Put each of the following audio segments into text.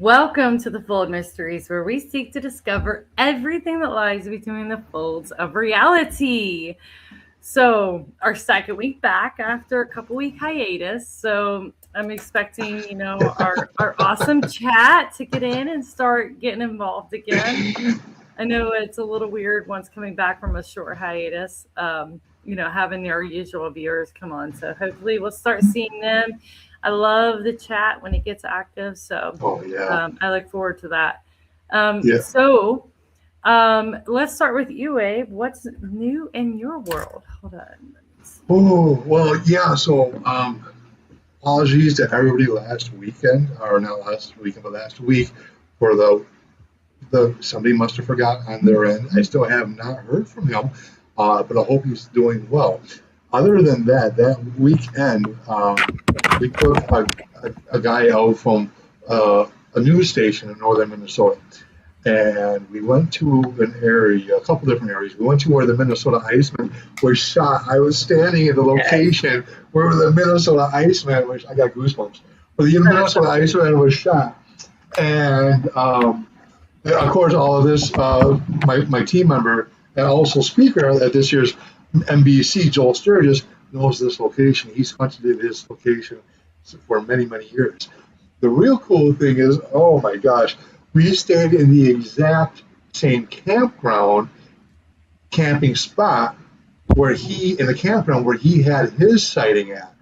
Welcome to the Fold Mysteries, where we seek to discover everything that lies between the folds of reality. So, our second week back after a couple week hiatus. So, I'm expecting, our awesome chat to get in and start getting involved again. I know it's a little weird once coming back from a short hiatus, having our usual viewers come on. So hopefully we'll start seeing them. I love the chat when it gets active. So Oh yeah, I look forward to that. yeah. Let's start with you, Abe. What's new in your world? Hold on. Let me see. Oh well, yeah. So apologies to everybody last weekend, or not last weekend, but last week for the somebody must have forgot on their end. I still have not heard from him, but I hope he's doing well. Other than that, that weekend we took a guy out from a news station in northern Minnesota. And we went to an area, a couple different areas. We went to where the Minnesota Iceman was shot. I was standing at the Yes. location where the Minnesota Iceman, which I got goosebumps, where the That is Minnesota Iceman was shot. And of course, all of this, my team member and also speaker at this year's NBC, Joel Sturgis, knows this location. He's hunted this location for many, many years. The real cool thing is, oh my gosh, we stayed in the exact same campground, camping spot where in the campground where he had his sighting at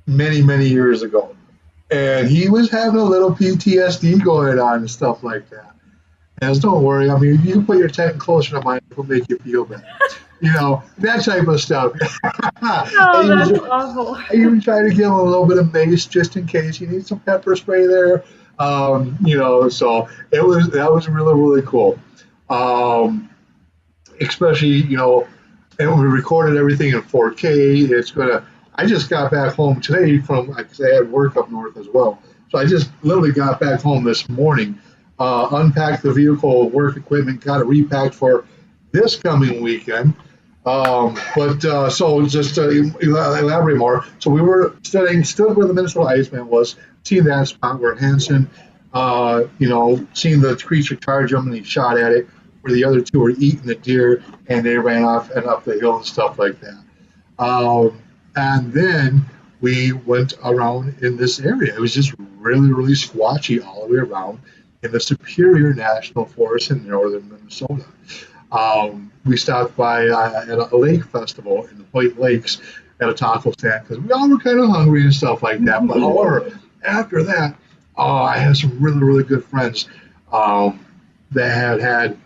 many, many years ago. And he was having a little PTSD going on and stuff like that. And don't worry, I mean, if you can put your tent closer to mine, it'll make you feel better. That type of stuff. I Oh, even, that's awful. I even try to give him a little bit of mace just in case he needs some pepper spray there. So that was really, really cool. Um, Especially, and we recorded everything in 4K. I just got back home today because I had work up north as well. So I just literally got back home this morning, unpacked the vehicle, work equipment, got it repacked for this coming weekend. So just to elaborate more, so we were stood where the Minnesota Iceman was, seeing that spot where Hansen, seeing the creature charge him and he shot at it, where the other two were eating the deer and they ran off and up the hill and stuff like that. And then we went around in this area. It was just really, really squatchy all the way around in the Superior National Forest in northern Minnesota. We stopped by at a lake festival in the White Lakes at a taco stand because we all were kind of hungry and stuff like that. But however, after that, I had some really, really good friends that had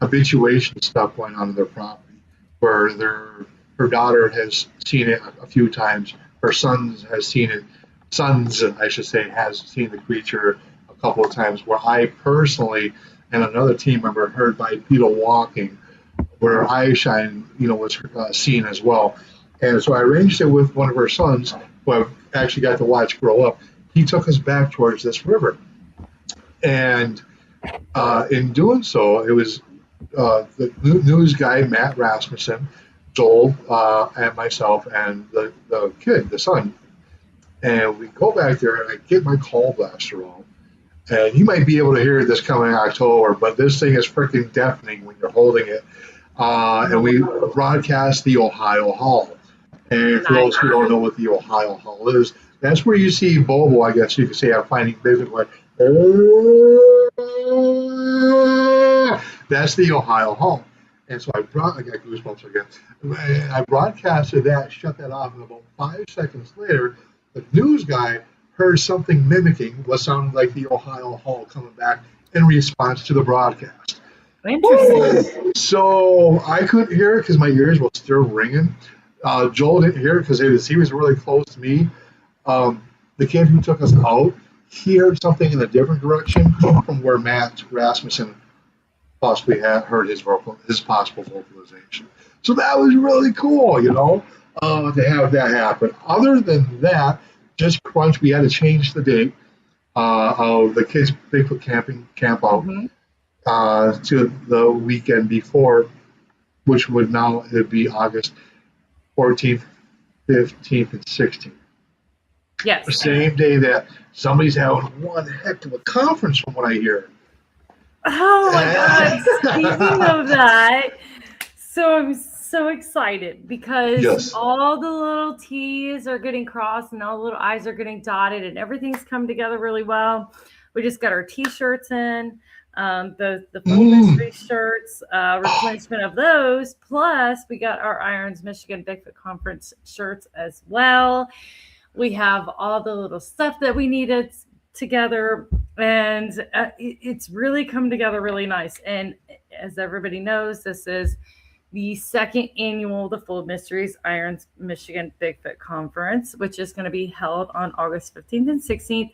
habituation stuff going on in their property, where her daughter has seen it a few times. Her sons has seen it. Sons, I should say, has seen the creature a couple of times. Where I personally and another team member heard bipedal walking, where eyeshine, was seen as well. And so I arranged it with one of her sons, who I've actually got to watch grow up. He took us back towards this river, and in doing so, it was the news guy, Matt Rasmussen, Joel, and myself, and the kid, the son. And we go back there, and I get my call blaster on. And you might be able to hear this coming in October, but this thing is freaking deafening when you're holding it. And we broadcast the Ohio Hall. And for Nice. those who don't know what the Ohio Hall is, that's where you see Bobo, I guess you could say, I'm finding Bigfoot like, that's the Ohio Hall. And so I got goosebumps again. I broadcasted that, shut that off, and about 5 seconds later, the news guy heard something mimicking what sounded like the Ohio Hall coming back in response to the broadcast. Interesting. So I couldn't hear it because my ears were still ringing. Joel didn't hear it because he was really close to me. The kid who took us out, he heard something in a different direction from where Matt Rasmussen possibly had heard his possible vocalization. So that was really cool, to have that happen. Other than that, just crunch. We had to change the date of the kids' Bigfoot camp out Hmm. to the weekend before, which would now it'd be August 14th, 15th, and 16th. the Yes. same day that somebody's having one heck of a conference, from what I hear. Oh my God. Speaking of that, so I'm so excited because Yes. all the little T's are getting crossed and all the little I's are getting dotted and everything's come together really well. We just got our T-shirts in, the full mystery shirts, replenishment of those. Plus, we got our Irons Michigan Bigfoot Conference shirts as well. We have all the little stuff that we needed together, and it's really come together really nice. And as everybody knows, this is the second annual The Full Mysteries Irons Michigan Bigfoot Conference, which is going to be held on August 15th and 16th.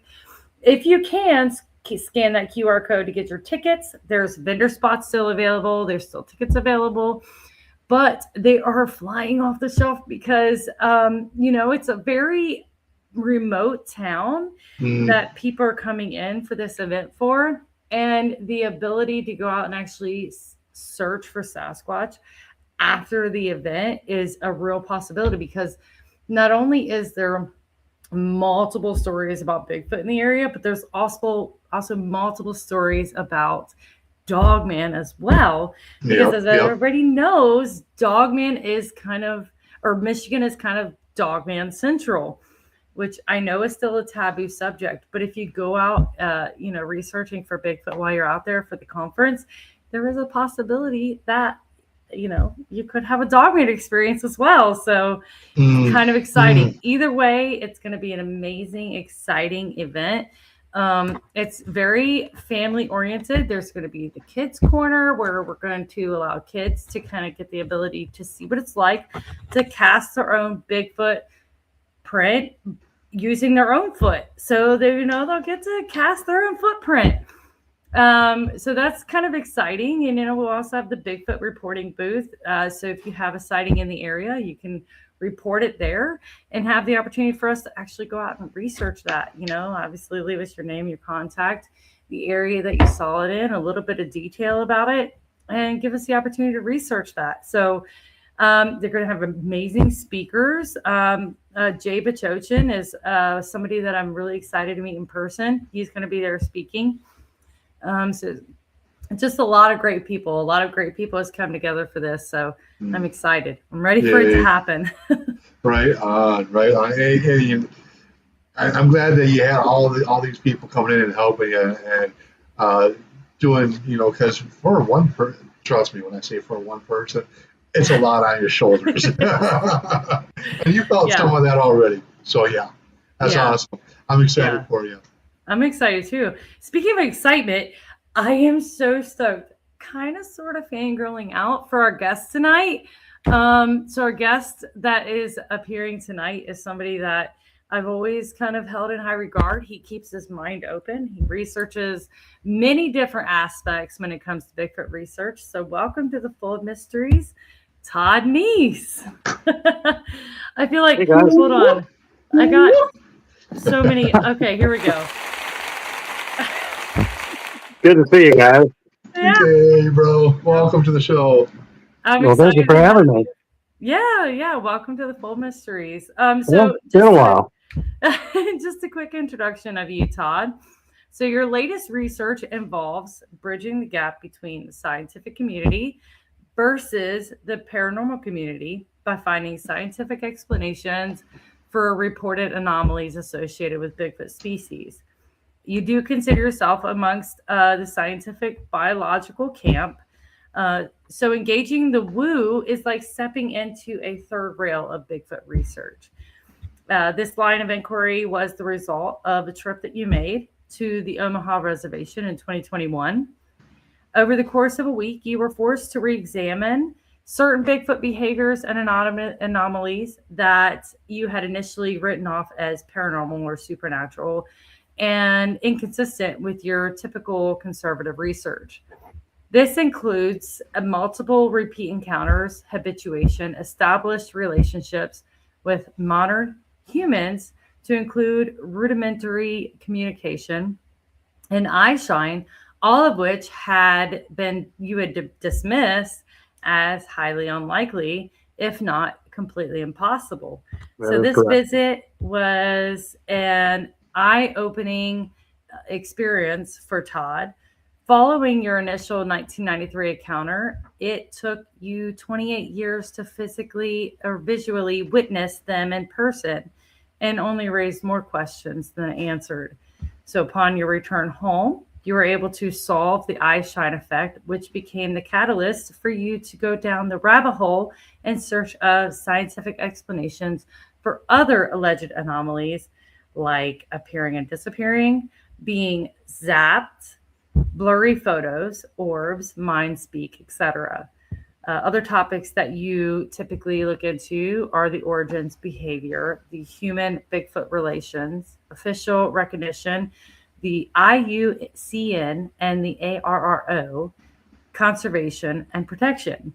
If you can, scan that QR code to get your tickets. There's vendor spots still available. There's still tickets available, but they are flying off the shelf because, it's a very remote town that people are coming in for this event for. And the ability to go out and actually search for Sasquatch after the event is a real possibility, because not only is there multiple stories about Bigfoot in the area, but there's also multiple stories about Dogman as well. Because as everybody knows, Dogman is Michigan is kind of Dogman Central, which I know is still a taboo subject. But if you go out, researching for Bigfoot while you're out there for the conference, there is a possibility that, you could have a Dogman experience as well. So it's kind of exciting. Either way, it's going to be an amazing, exciting event. It's very family oriented. There's going to be the kids corner where we're going to allow kids to kind of get the ability to see what it's like to cast their own Bigfoot print using their own foot. So they'll get to cast their own footprint. So that's kind of exciting. And, we'll also have the Bigfoot reporting booth. So if you have a sighting in the area, you can report it there and have the opportunity for us to actually go out and research that. Obviously leave us your name, your contact, the area that you saw it in, a little bit of detail about it, and give us the opportunity to research that. So they're going to have amazing speakers. Jay Bachochin is somebody that I'm really excited to meet in person. He's going to be there speaking. So just a lot of great people has come together for this. So I'm excited. I'm ready for it to happen. Right on. Hey, I'm glad that you had all these people coming in and helping you and doing, because for one person, trust me when I say for one person, it's a lot on your shoulders. And you felt some of that already. So that's awesome. I'm excited for you. I'm excited too. Speaking of excitement, I am so stoked, kind of sort of fangirling out for our guest tonight. So our guest that is appearing tonight is somebody that I've always kind of held in high regard. He keeps his mind open. He researches many different aspects when it comes to Bigfoot research. So welcome to the Full of Mysteries, Todd Neiss. I feel like, hold on. I got so many. Okay, here we go. Good to see you guys. Yeah. Hey, bro. Welcome to the show. Well, thank you for having me. Yeah. Welcome to the Full Mysteries. It's been a while. Just a quick introduction of you, Todd. So your latest research involves bridging the gap between the scientific community versus the paranormal community by finding scientific explanations for reported anomalies associated with Bigfoot species. You do consider yourself amongst the scientific biological camp. So engaging the woo is like stepping into a third rail of Bigfoot research. This line of inquiry was the result of a trip that you made to the Omaha Reservation in 2021. Over the course of a week, you were forced to re-examine certain Bigfoot behaviors and anomalies that you had initially written off as paranormal or supernatural and inconsistent with your typical conservative research. This includes multiple repeat encounters, habituation, established relationships with modern humans, to include rudimentary communication and eye shine, all of which you had dismissed as highly unlikely, if not completely impossible. That So is this correct. visit was an eye-opening experience for Todd. Following your initial 1993 encounter, it took you 28 years to physically or visually witness them in person and only raised more questions than answered. So upon your return home, you were able to solve the eye shine effect, which became the catalyst for you to go down the rabbit hole in search of scientific explanations for other alleged anomalies like appearing and disappearing, being zapped, blurry photos, orbs, mind speak, etc. Other topics that you typically look into are the origins, behavior, the human Bigfoot relations, official recognition, the IUCN and the ARRO, conservation and protection.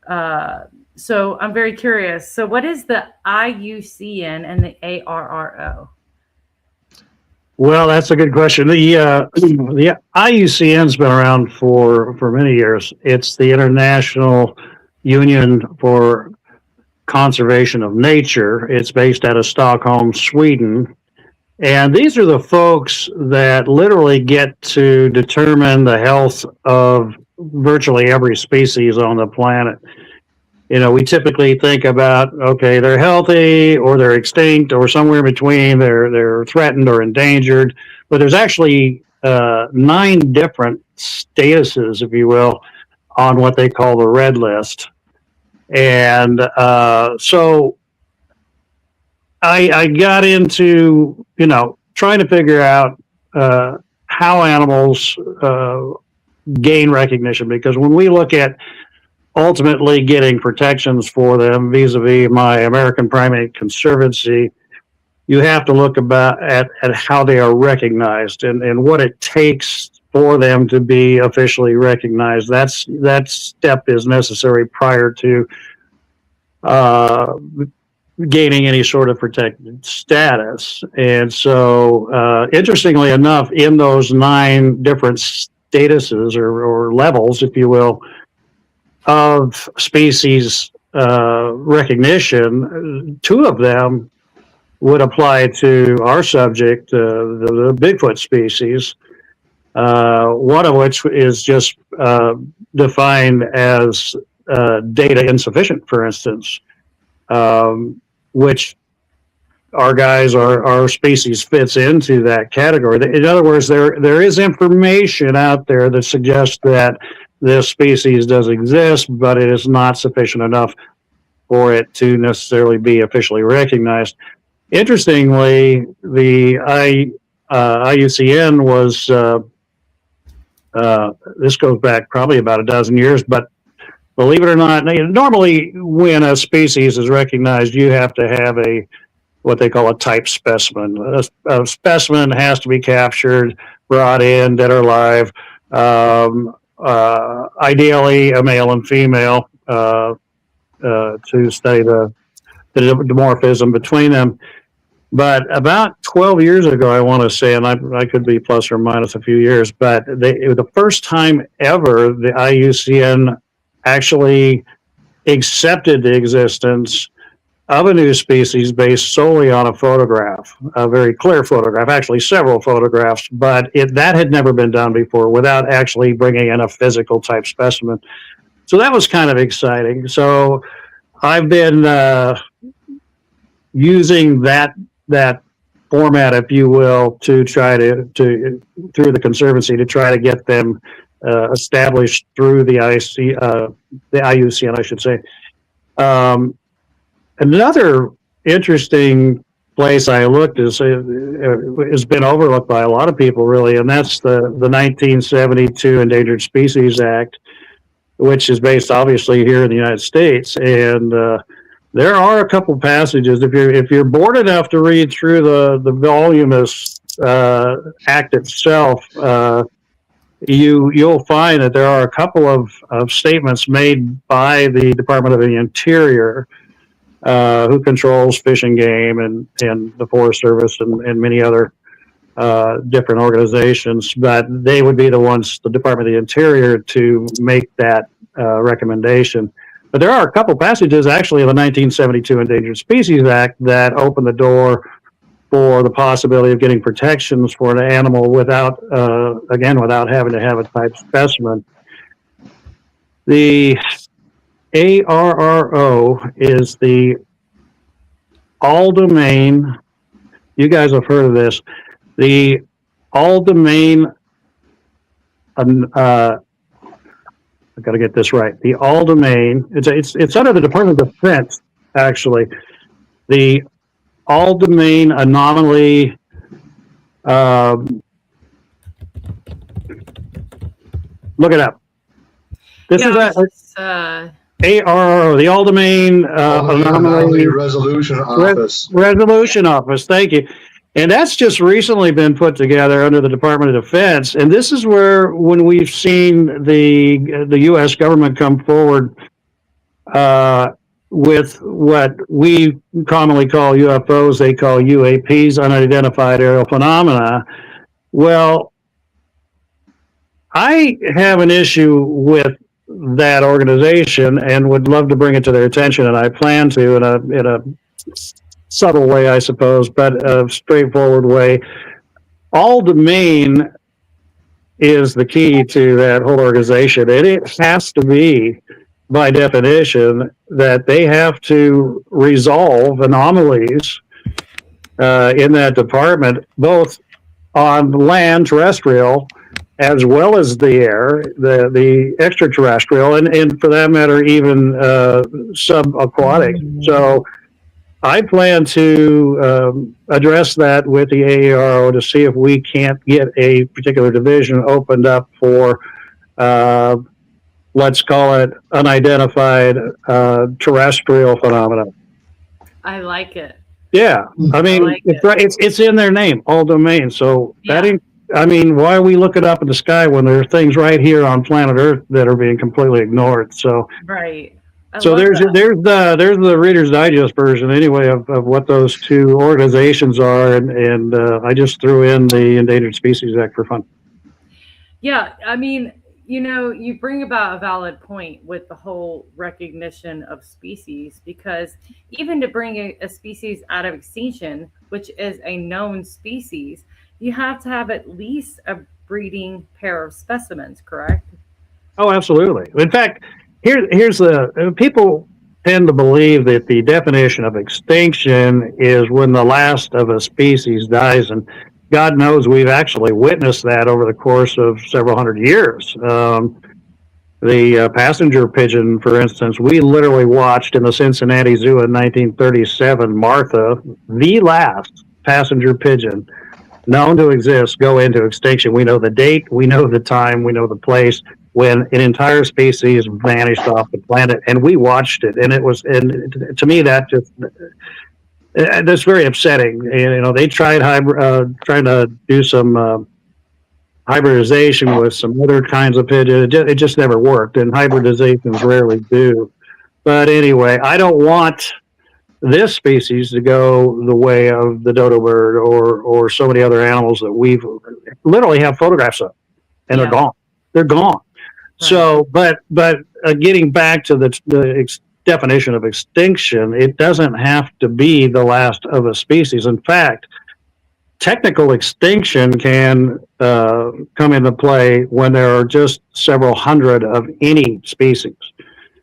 So I'm very curious. So what is the IUCN and the ARRO? Well, that's a good question. The IUCN's been around for many years. It's the International Union for Conservation of Nature. It's based out of Stockholm, Sweden. And these are the folks that literally get to determine the health of virtually every species on the planet. You know, we typically think about, okay, they're healthy or they're extinct or somewhere in between, they're threatened or endangered. But there's actually 9 different statuses, if you will, on what they call the red list. And so I got into, trying to figure out how animals gain recognition, because when we look at ultimately getting protections for them vis-a-vis my American Primate Conservancy, you have to look at how they are recognized and what it takes for them to be officially recognized. That step is necessary prior to gaining any sort of protected status. And so, interestingly enough, in those 9 different statuses or levels, if you will, of species recognition, 2 of them would apply to our subject, the Bigfoot species, one of which is just defined as data insufficient, for instance, which our species fits into that category. In other words, there is information out there that suggests that this species does exist, but it is not sufficient enough for it to necessarily be officially recognized. Interestingly, the IUCN was, this goes back probably about a dozen years, but believe it or not, normally when a species is recognized, you have to have what they call a type specimen. A specimen has to be captured, brought in, dead or alive, ideally a male and female, to study the dimorphism between them. But about 12 years ago, I want to say, and I could be plus or minus a few years, but it was the first time ever the IUCN actually accepted the existence of a new species based solely on a photograph, a very clear photograph, actually several photographs, but that had never been done before without actually bringing in a physical type specimen. So that was kind of exciting. So I've been using that format, if you will, to try to through the Conservancy to try to get them established through the IUCN, I should say. Another interesting place I looked has been overlooked by a lot of people, really, and that's the 1972 Endangered Species Act, which is based obviously here in the United States. And there are a couple passages, if you're bored enough to read through the voluminous act itself, you'll find that there are a couple of statements made by the Department of the Interior, who controls fish and game and the Forest Service and many other different organizations, but they would be the ones, the Department of the Interior, to make that recommendation. But there are a couple passages actually in the 1972 Endangered Species Act that open the door for the possibility of getting protections for an animal without, without having to have a type specimen. The ARRO is the All Domain. You guys have heard of this. The All Domain. I got to get this right. The All Domain. It's under the Department of Defense, actually. The All Domain Anomaly. Look it up. This is ARRO, the All Domain Anomaly Resolution Office. Resolution Office. Thank you. And that's just recently been put together under the Department of Defense. And this is where, when we've seen the U.S. government come forward with what we commonly call UFOs, they call UAPs, unidentified aerial phenomena. Well, I have an issue with that organization and would love to bring it to their attention, and I plan to in a subtle way, I suppose, but a straightforward way. All Domain is the key to that whole organization, and it has to be, by definition, that they have to resolve anomalies in that department, both on land, terrestrial, as well as the air, the extraterrestrial, and for that matter, even subaquatic. So I plan to address that with the AARO to see if we can't get a particular division opened up for, let's call it, unidentified terrestrial phenomena. I like it. Yeah, I mean, it's in their name, All Domain. So why are we looking up in the sky when there are things right here on planet Earth that are being completely ignored? So right. There's the Reader's Digest version anyway of what those two organizations are, and I just threw in the Endangered Species Act for fun. Yeah, I mean, you bring about a valid point with the whole recognition of species, because even to bring a species out of extinction, which is a known species, you have to have at least a breeding pair of specimens, correct? Oh, absolutely. In fact, here's the people tend to believe that the definition of extinction is when the last of a species dies, and God knows we've actually witnessed that over the course of several hundred years. The passenger pigeon, for instance, we literally watched in the Cincinnati Zoo in 1937, Martha, the last passenger pigeon known to exist, go into extinction. We know the date, we know the time, we know the place when an entire species vanished off the planet, and we watched it. And and to me, that just that's very upsetting. They tried trying to do some hybridization with some other kinds of pigeons. It just never worked, and hybridizations rarely do. But anyway, I don't want this species to go the way of the dodo bird or so many other animals that we've literally have photographs of, and they're gone. They're gone. Right. So, but getting back to the definition of extinction, it doesn't have to be the last of a species. In fact, technical extinction can come into play when there are just several hundred of any species.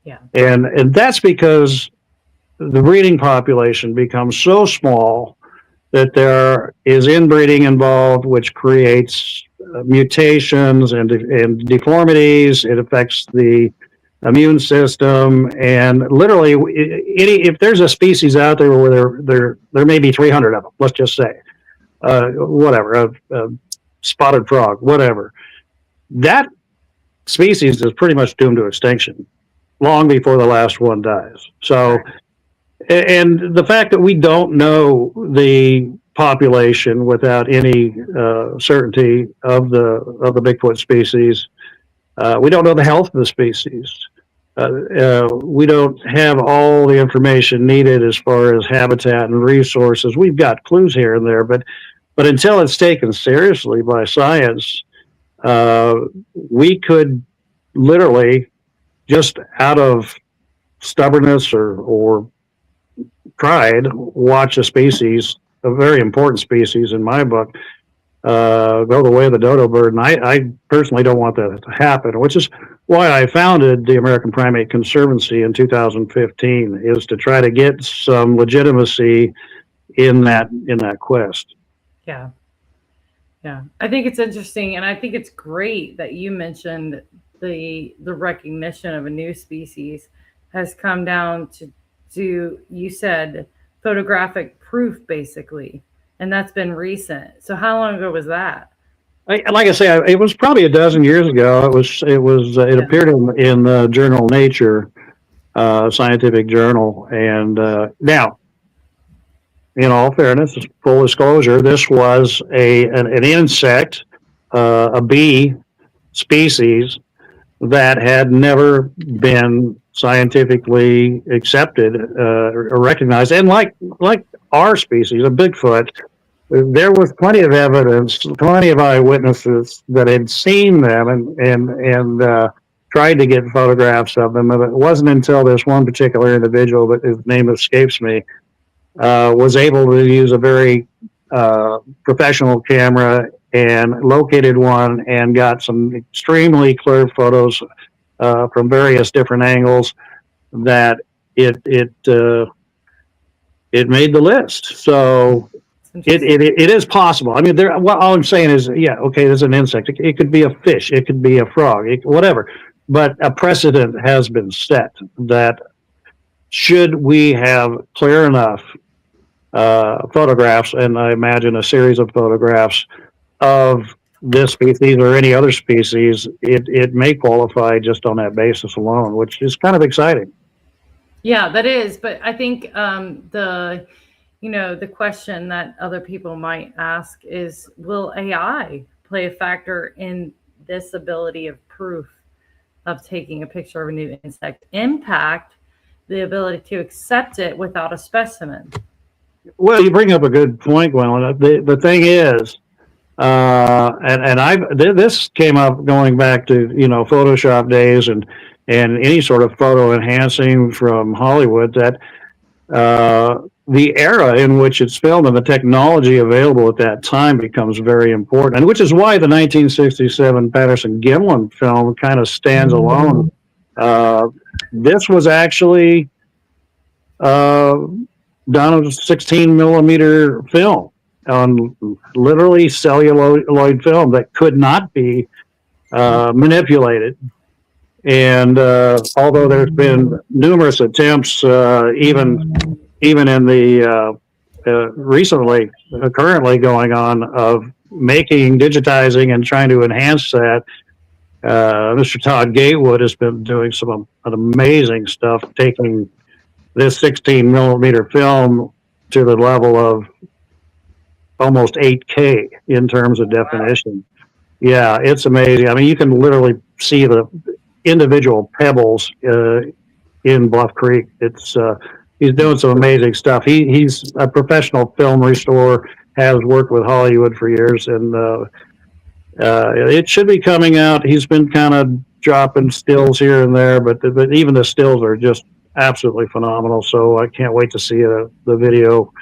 Yeah. And that's because the breeding population becomes so small that there is inbreeding involved, which creates mutations and deformities. It affects the immune system, and literally, if there's a species out there where there may be 300 of them, let's just say, whatever, a spotted frog, whatever, that species is pretty much doomed to extinction long before the last one dies. So, and the fact that we don't know the population without any certainty of the Bigfoot species, we don't know the health of the species. We don't have all the information needed as far as habitat and resources. We've got clues here and there, but until it's taken seriously by science, we could literally, just out of stubbornness or pride watch a species, a very important species in my book, go the way of the dodo bird. And I personally don't want that to happen, which is why I founded the American Primate Conservancy in 2015, is to try to get some legitimacy in that quest. Yeah. Yeah. I think it's interesting, and I think it's great that you mentioned the recognition of a new species has come down to you said photographic proof, basically, and that's been recent. So how long ago was that? Like I say, it was probably a dozen years ago. It appeared in the journal Nature, scientific journal. And now, in all fairness, full disclosure, this was an insect, a bee species that had never been scientifically accepted or recognized. And like our species, a Bigfoot, there was plenty of evidence, plenty of eyewitnesses that had seen them and tried to get photographs of them. And it wasn't until this one particular individual, but his name escapes me, was able to use a very professional camera and located one and got some extremely clear photos from various different angles that it made the list. So it is possible. I mean, all I'm saying is, yeah, okay, there's an insect. It could be a fish. It could be a frog, whatever. But a precedent has been set that should we have clear enough photographs, and I imagine a series of photographs of this species or any other species, it may qualify just on that basis alone, which is kind of exciting. Yeah, that is. But I think the question that other people might ask is, will AI play a factor in this ability of proof of taking a picture of a new insect impact the ability to accept it without a specimen? Well, you bring up a good point, Gwendolyn. The thing is, and this came up going back to Photoshop days and any sort of photo enhancing from Hollywood, that the era in which it's filmed and the technology available at that time becomes very important, and which is why the 1967 Patterson-Gimlin film kind of stands alone. This was actually done on a 16 millimeter film, on literally celluloid film that could not be manipulated. And although there's been numerous attempts, even in the currently going on, of digitizing and trying to enhance that, Mr. Todd Gatewood has been doing some amazing stuff, taking this 16 millimeter film to the level of almost 8K in terms of definition. Yeah, it's amazing. I mean, you can literally see the individual pebbles in Bluff Creek. It's he's doing some amazing stuff. He's a professional film restorer, has worked with Hollywood for years, and it should be coming out. He's been kind of dropping stills here and there, but even the stills are just absolutely phenomenal. So I can't wait to see the video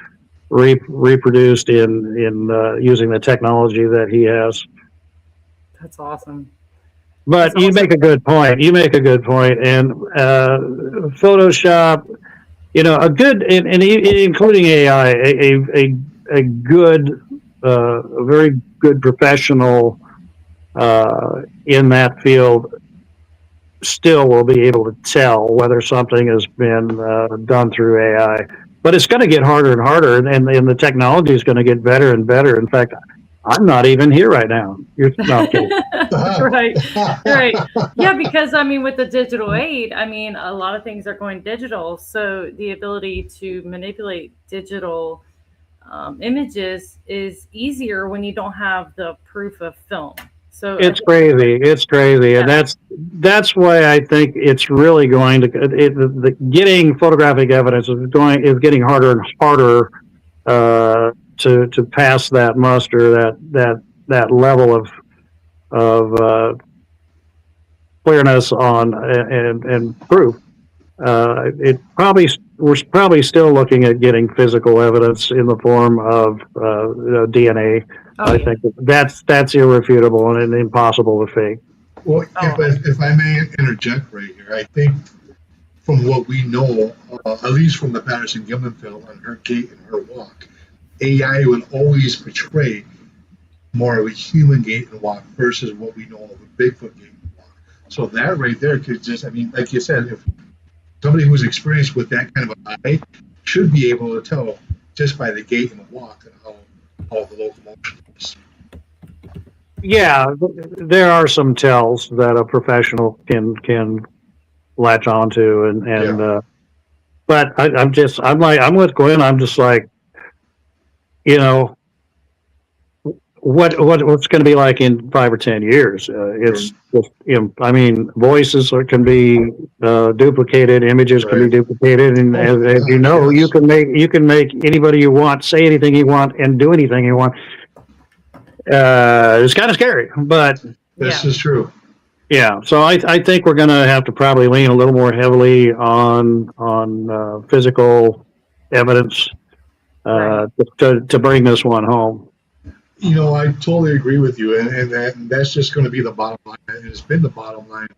reproduced in using the technology that he has. That's awesome. But you make a good point. And Photoshop, a good, and including AI, a good, a very good professional in that field still will be able to tell whether something has been done through AI. But it's going to get harder and harder, and the technology is going to get better and better. In fact, I'm not even here right now. You're not kidding. Right. Yeah, because with the digital aid, a lot of things are going digital. So the ability to manipulate digital images is easier when you don't have the proof of film. So it's crazy, yeah. And that's why I think it's really going to getting photographic evidence is getting harder and harder to pass that muster, that level of clearness on and proof. we're probably still looking at getting physical evidence in the form of DNA. Oh, I think that's irrefutable and impossible to fake. Well, if I may interject right here, I think from what we know, at least from the Patterson Gimlin film on her gait and her walk, AI would always portray more of a human gait and walk versus what we know of a Bigfoot gait and walk. So that right there could just, I mean, like you said, if somebody who's experienced with that kind of an eye should be able to tell just by the gait and the walk and how the locomotion is. Yeah, there are some tells that a professional can latch onto, but I'm with Glenn. I'm just like, you know, what's going to be like in 5 or 10 years? It's just, I mean, voices can be duplicated, images can be duplicated, and as you know, you can make anybody you want say anything you want and do anything you want. It's kind of scary, but this is true. Yeah, so I think we're going to have to probably lean a little more heavily on physical evidence to bring this one home. You know, I totally agree with you, and that's just going to be the bottom line. And it's been the bottom line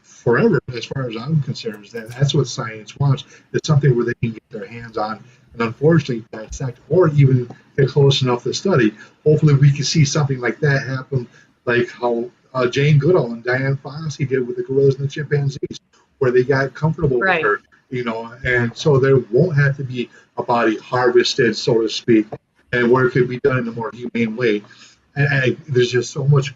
forever, as far as I'm concerned. That's what science wants. It's something where they can get their hands on, and unfortunately dissect, or even get close enough to study. Hopefully, we can see something like that happen, like how Jane Goodall and Diane Fossey did with the gorillas and the chimpanzees, where they got comfortable with her, you know, and so there won't have to be a body harvested, so to speak, and where it could be done in a more humane way. And there's just so much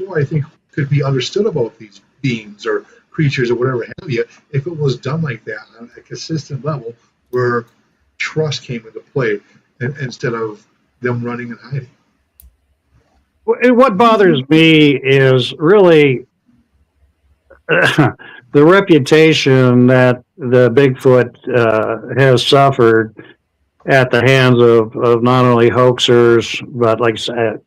more I think could be understood about these beings or creatures or whatever have you if it was done like that on a consistent level where trust came into play instead of them running and hiding. What bothers me is really the reputation that the Bigfoot has suffered at the hands of not only hoaxers but, like,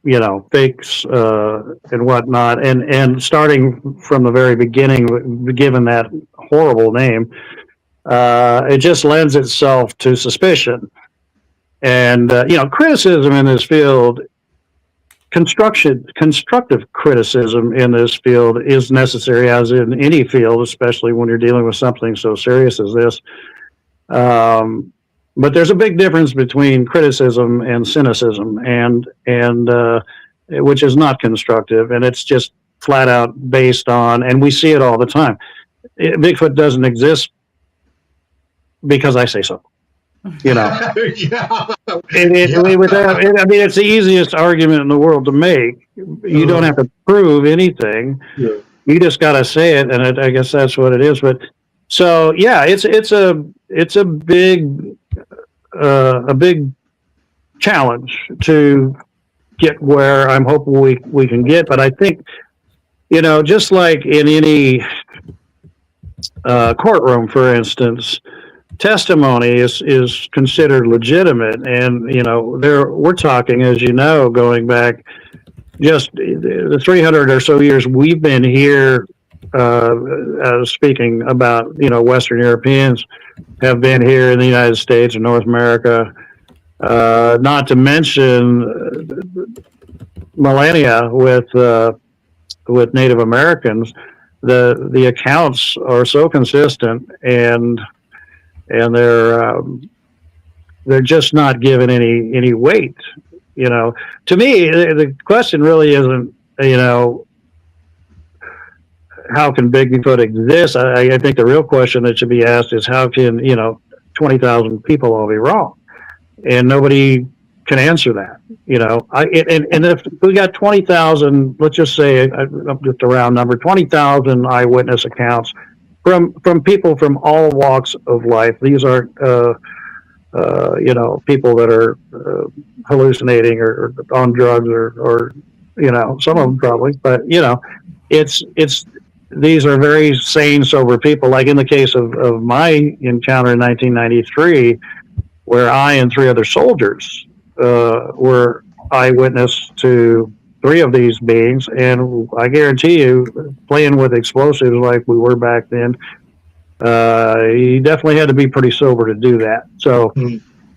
you know, fakes and whatnot, and starting from the very beginning, given that horrible name, it just lends itself to suspicion and you know, criticism in this field. Constructive criticism in this field is necessary, as in any field, especially when you're dealing with something so serious as this. But there's a big difference between criticism and cynicism, and which is not constructive, and it's just flat out based on, and we see it all the time. Bigfoot doesn't exist because I say so. You know, I mean, it's the easiest argument in the world to make. You don't have to prove anything. Yeah. You just got to say it, and I guess that's what it is. But so yeah, it's a big challenge to get where I'm hoping we can get. But I think, you know, just like in any courtroom, for instance, testimony is considered legitimate, and you know, we're talking, as you know, going back just the 300 or so years we've been here, speaking about, you know, Western Europeans have been here in the United States and North America, not to mention millennia with Native Americans. The accounts are so consistent, and they're just not given any weight. You know, to me, the question really isn't, you know, how can Bigfoot exist? I think the real question that should be asked is, how can, you know, 20,000 people all be wrong, and nobody can answer that. You know, and if we got 20,000, let's just say, just a round number, 20,000 eyewitness accounts from people from all walks of life. These aren't, you know, people that are hallucinating or on drugs or, you know, some of them probably, but, you know, these are very sane, sober people. Like in the case of my encounter in 1993, where I and 3 other soldiers were eyewitness to 3 of these beings, and I guarantee you, playing with explosives like we were back then, You definitely had to be pretty sober to do that. So,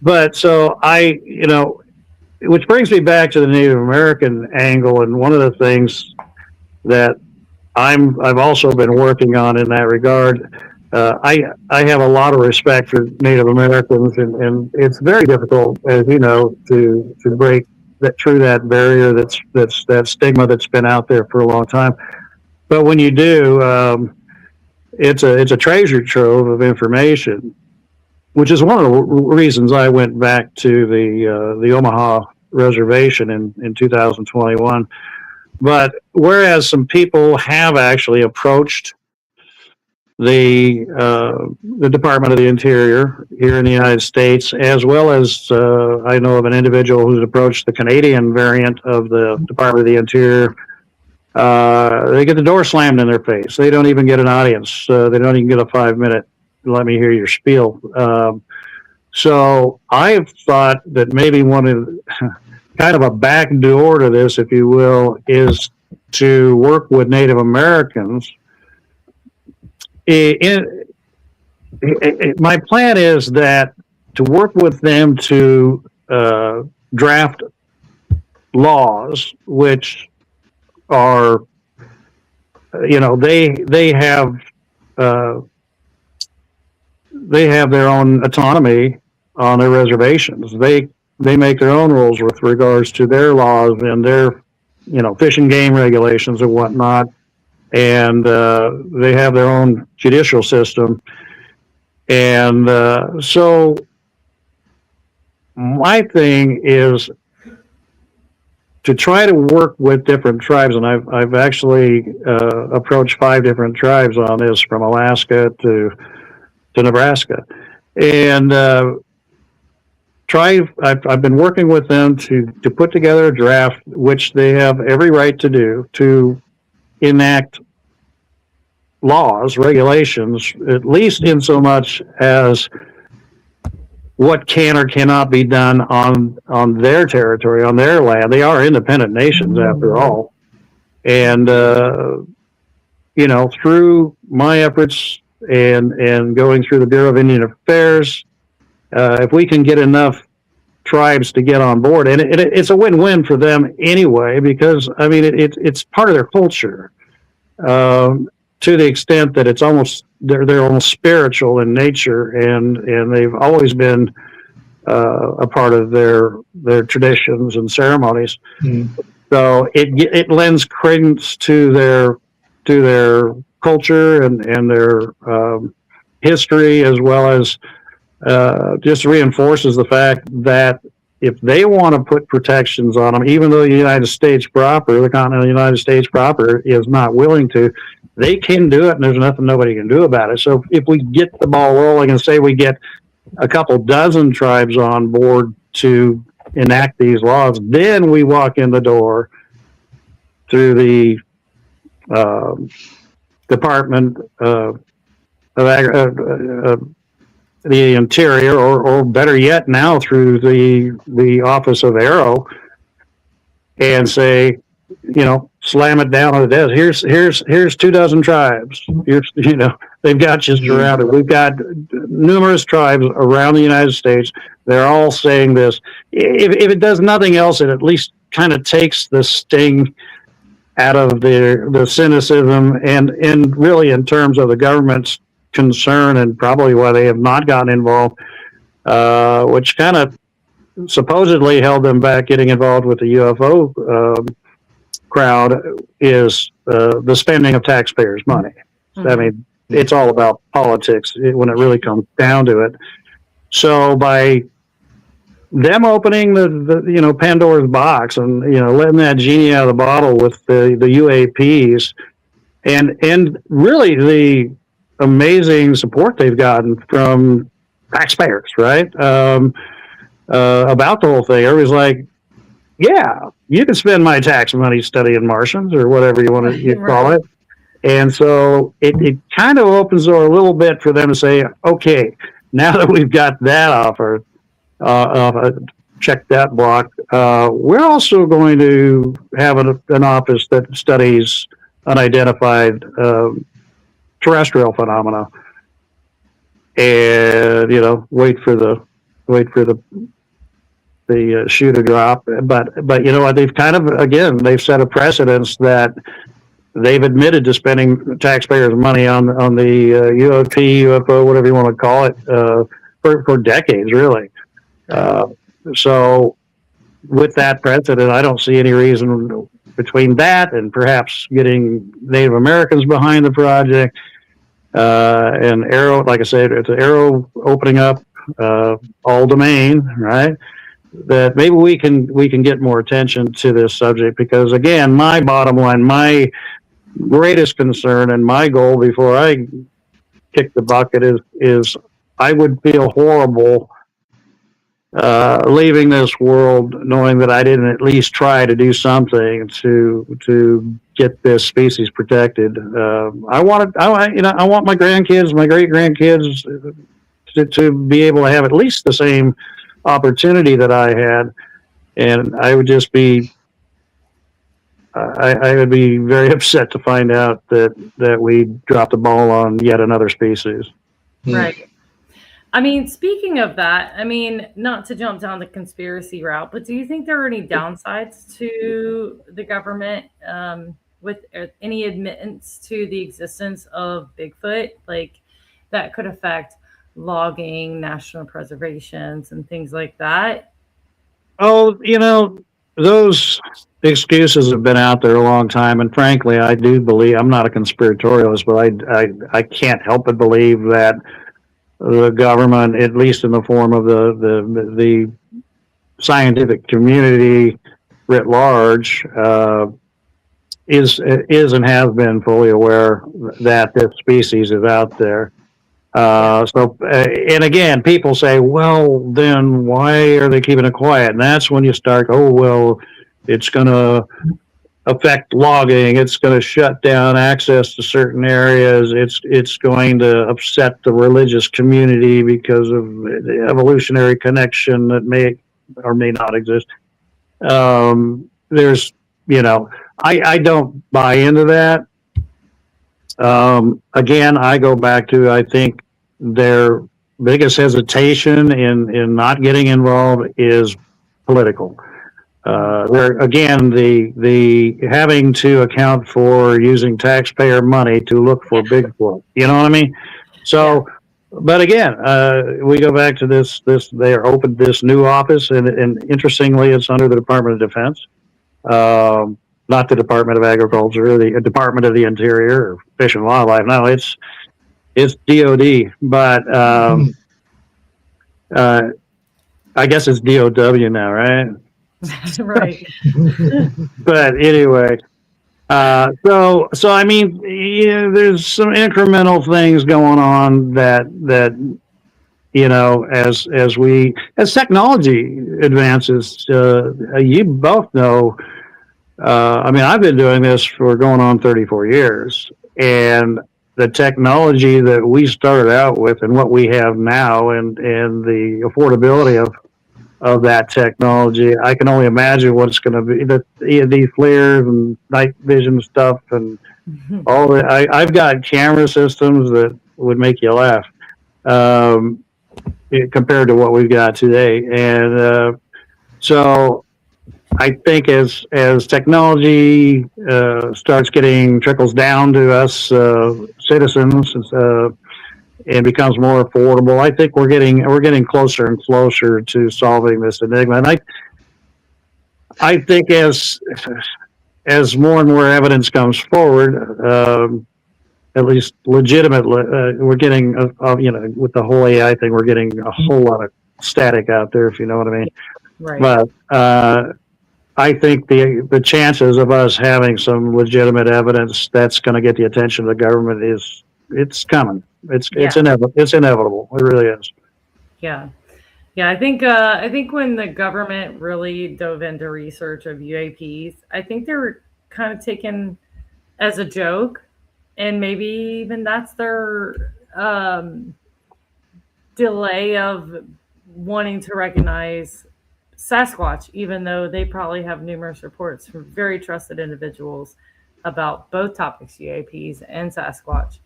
but so which brings me back to the Native American angle, and one of the things that I've also been working on in that regard. I have a lot of respect for Native Americans, and it's very difficult, as you know, to break through that barrier that's that stigma that's been out there for a long time. But when you do, it's a treasure trove of information, which is one of the reasons I went back to the Omaha reservation in 2021. But whereas some people have actually approached the Department of the Interior here in the United States, as well as I know of an individual who's approached the Canadian variant of the Department of the Interior. They get the door slammed in their face. They don't even get an audience. They don't even get a 5-minute, let me hear your spiel. So I've thought that maybe one of kind of a back door to this, if you will, is to work with Native Americans. My plan is that to work with them to draft laws, which are, they have their own autonomy on their reservations. They make their own rules with regards to their laws and their, fish and game regulations and whatnot. And they have their own judicial system. And so my thing is to try to work with different tribes. And I've actually approached 5 different tribes on this, from Alaska to Nebraska. And I've been working with them to put together a draft, which they have every right to do, to enact laws, regulations, at least in so much as what can or cannot be done on their territory, on their land. They are independent nations, after all. And, through my efforts and going through the Bureau of Indian Affairs, if we can get enough tribes to get on board, and it's a win-win for them anyway, because it's part of their culture, to the extent that it's almost they're almost spiritual in nature, and they've always been a part of their traditions and ceremonies. So it lends credence to their culture and their history, as well as just reinforces the fact that if they want to put protections on them, even though the United States proper, the continental United States proper, is not willing to, they can do it, and there's nothing nobody can do about it. So if we get the ball rolling and say we get a couple dozen tribes on board to enact these laws, then we walk in the door through the Department of the Interior, or better yet, now through the Office of Aero, and say, slam it down on the desk. Here's 24 tribes. They've got you surrounded. We've got numerous tribes around the United States. They're all saying this. If it does nothing else, it at least kind of takes the sting out of the cynicism, and really in terms of the government's concern, and probably why they have not gotten involved, which kind of supposedly held them back getting involved with the UFO crowd, is the spending of taxpayers' money. Mm-hmm. It's all about politics when it really comes down to it. So by them opening the Pandora's box and letting that genie out of the bottle with the UAPs, and really the amazing support they've gotten from taxpayers, right? About the whole thing. Everybody's like, yeah, you can spend my tax money studying Martians, or whatever you want to call it. And so it kind of opens the door a little bit for them to say, okay, now that we've got that offer, check that block, we're also going to have an office that studies unidentified terrestrial phenomena. and wait for the shoe to drop. But you know what? They've set a precedence that they've admitted to spending taxpayers' money on the UFP, UFO, whatever you want to call it, for decades, really. So with that precedent, I don't see any reason between that and perhaps getting Native Americans behind the project, and Arrow, like I said, it's Arrow opening up all domain, right? That maybe we can get more attention to this subject, because again, my bottom line, my greatest concern and my goal before I kick the bucket is I would feel horrible leaving this world knowing that I didn't at least try to do something to get this species protected. I want my grandkids, my great grandkids, to be able to have at least the same opportunity that I had, and I would just be I would be very upset to find out that we dropped the ball on yet another species. Right. I mean, speaking of that, I mean, not to jump down the conspiracy route, but do you think there are any downsides to the government with any admittance to the existence of Bigfoot, like that could affect logging, national preservations, and things like that? Oh, those excuses have been out there a long time, and frankly, I do believe, I'm not a conspiratorialist, but I can't help but believe that the government, at least in the form of the scientific community writ large, is and has been fully aware that this species is out there. And again, people say, well, then why are they keeping it quiet? And that's when you start, oh, well, it's going to affect logging. It's going to shut down access to certain areas. It's going to upset the religious community because of the evolutionary connection that may or may not exist. There's, I don't buy into that. Again, I go back to, I think their biggest hesitation in not getting involved is political. Again, the having to account for using taxpayer money to look for Bigfoot. You know what I mean? So, but again, we go back to this. They are opened this new office, and interestingly, it's under the Department of Defense, not the Department of Agriculture, or the Department of the Interior, or Fish and Wildlife. No, it's DOD, but I guess it's DOW now, right? Right. But anyway, so I mean, there's some incremental things going on that as technology advances, you both know. I mean, I've been doing this for going on 34 years, and the technology that we started out with and what we have now, and the affordability of that technology, I can only imagine what it's going to be. These flares and night vision stuff and all that. I've got camera systems that would make you laugh compared to what we've got today. And so I think as technology trickles down to us citizens, and becomes more affordable, I think we're getting closer and closer to solving this enigma. And I think as more and more evidence comes forward, at least legitimately, we're getting with the whole AI thing, we're getting a whole lot of static out there, if you know what I mean. Right. But I think the chances of us having some legitimate evidence that's going to get the attention of the government it's coming. It's inevitable. It's inevitable. It really is. Yeah. I think when the government really dove into research of UAPs, I think they were kind of taken as a joke, and maybe even that's their delay of wanting to recognize Sasquatch, even though they probably have numerous reports from very trusted individuals about both topics, UAPs and Sasquatch.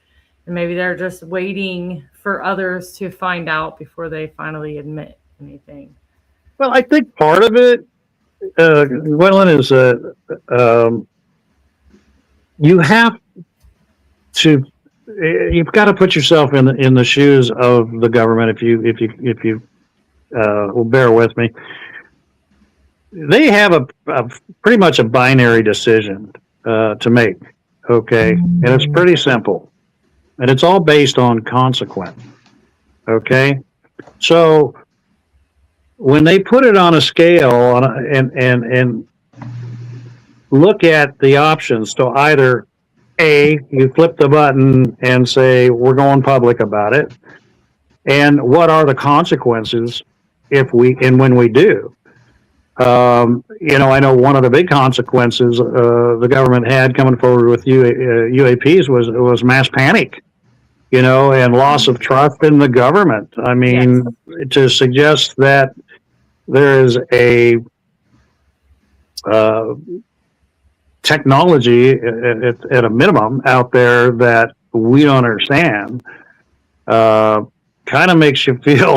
And maybe they're just waiting for others to find out before they finally admit anything. Well, I think part of it, Gwendolyn, is um, you have to you've got to put yourself in the shoes of the government. If you will bear with me, they have a pretty much a binary decision to make. Okay, and it's pretty simple, and it's all based on consequence. Okay, so when they put it on a scale and look at the options, so either A, you flip the button and say we're going public about it, and what are the consequences if we and when we do. I know one of the big consequences the government had coming forward with UAPs was mass panic, and loss of trust in the government. I mean, yes. To suggest that there is a technology at a minimum out there that we don't understand kind of makes you feel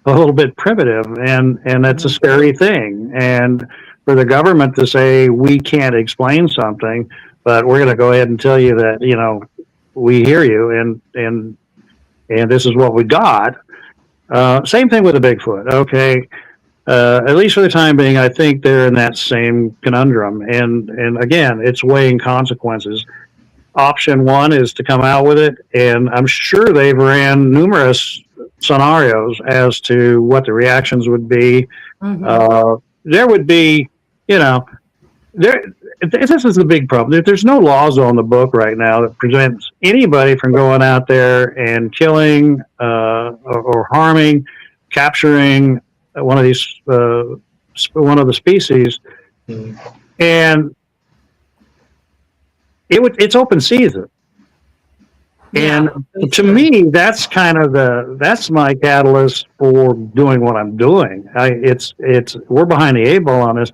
a little bit primitive, and that's a scary thing. And for the government to say we can't explain something, but we're going to go ahead and tell you that we hear you and this is what we got. Same thing with the Bigfoot. Okay, at least for the time being, I think they're in that same conundrum. And again, it's weighing consequences. Option one is to come out with it, and I'm sure they've ran numerous scenarios as to what the reactions would be. Mm-hmm. There would be, this is the big problem. There's no laws on the book right now that prevents anybody from going out there and killing or harming, capturing one of the species, and it's open season. And to me, that's kind of that's my catalyst for doing what I'm doing. We're behind the eight ball on this,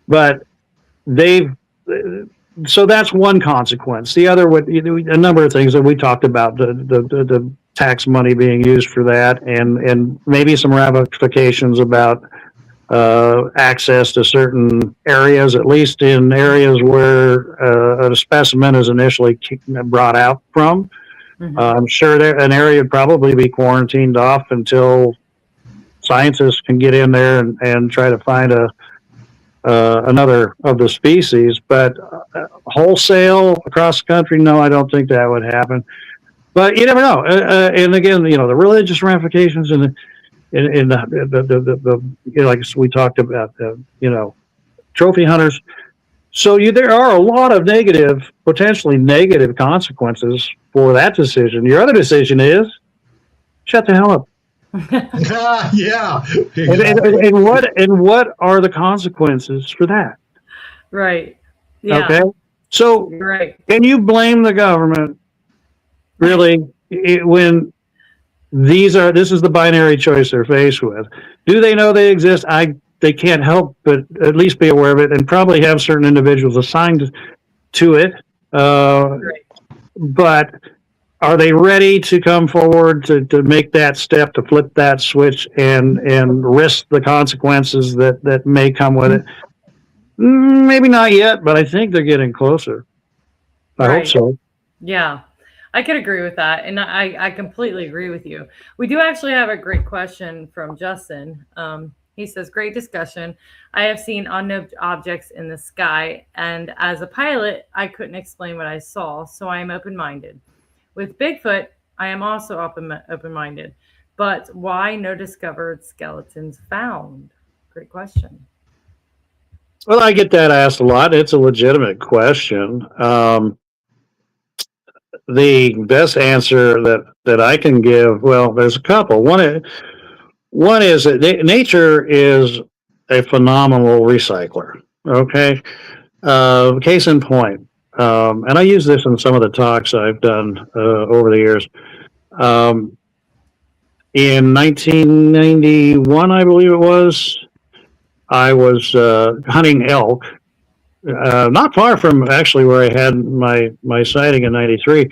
but so that's one consequence. The other would a number of things that we talked about, the tax money being used for that, and maybe some ramifications about access to certain areas, at least in areas where a specimen is initially brought out from. Mm-hmm. I'm sure an area would probably be quarantined off until scientists can get in there and try to find another of the species. But wholesale across the country, no, I don't think that would happen. But you never know. And again, the religious ramifications and in the like we talked about, trophy hunters. So there are a lot of potentially negative consequences for that decision. Your other decision is shut the hell up. Yeah. Exactly. And what are the consequences for that? Right. Yeah. Okay. So can you blame the government really when this is the binary choice they're faced with? Do they know they exist? They can't help but at least be aware of it, and probably have certain individuals assigned to it. But are they ready to come forward to make that step, to flip that switch and risk the consequences that may come with it? Maybe not yet, but I think they're getting closer. I hope so. Yeah. I could agree with that, and I completely agree with you. We do actually have a great question from Justin. He says, great discussion. I have seen unknown objects in the sky, and as a pilot, I couldn't explain what I saw, so I am open-minded. With Bigfoot, I am also open-minded, but why no discovered skeletons found? Great question. Well, I get that asked a lot. It's a legitimate question. The best answer that I can give, well, there's a couple. One is that nature is a phenomenal recycler. Okay, case in point, and I use this in some of the talks I've done over the years. In 1991, I believe it was, I was hunting elk. Not far from actually where I had my sighting in '93,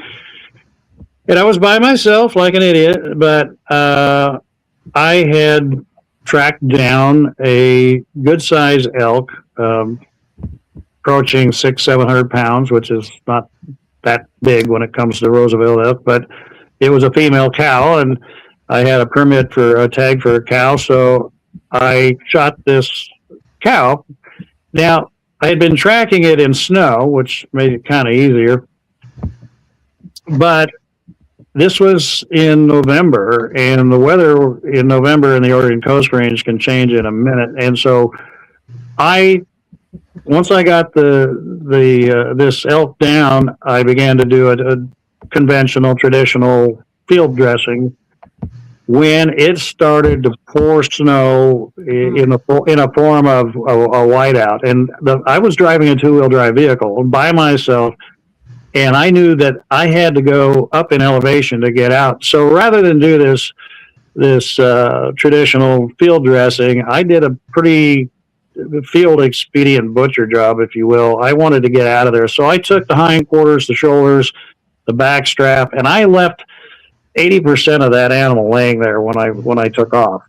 And I was by myself like an idiot, but I had tracked down a good sized elk, approaching 600-700 pounds, which is not that big when it comes to Roosevelt elk, but it was a female cow, and I had a permit for a tag for a cow, so I shot this cow. Now, I had been tracking it in snow, which made it kind of easier, but this was in November, and the weather in November in the Oregon Coast Range can change in a minute. And so, once I got this elk down, I began to do a conventional, traditional field dressing. When it started to pour snow in a form of a whiteout, and I was driving a 2-wheel drive vehicle by myself. And I knew that I had to go up in elevation to get out. So rather than do this traditional field dressing, I did a pretty field expedient butcher job, if you will. I wanted to get out of there. So I took the hindquarters, the shoulders, the back strap, and I left 80% of that animal laying there when I took off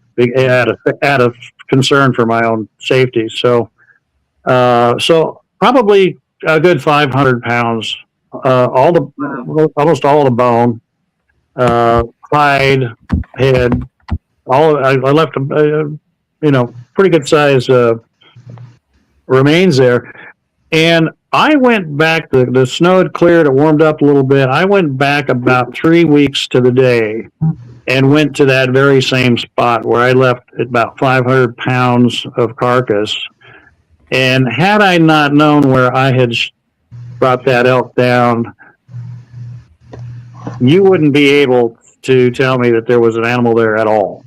out of concern for my own safety. So probably a good 500 pounds. Almost all the bone, hide, head, I left pretty good size remains there. And I went back. The snow had cleared. It warmed up a little bit. I went back about 3 weeks to the day, and went to that very same spot where I left about 500 pounds of carcass. And had I not known where I had brought that elk down, you wouldn't be able to tell me that there was an animal there at all.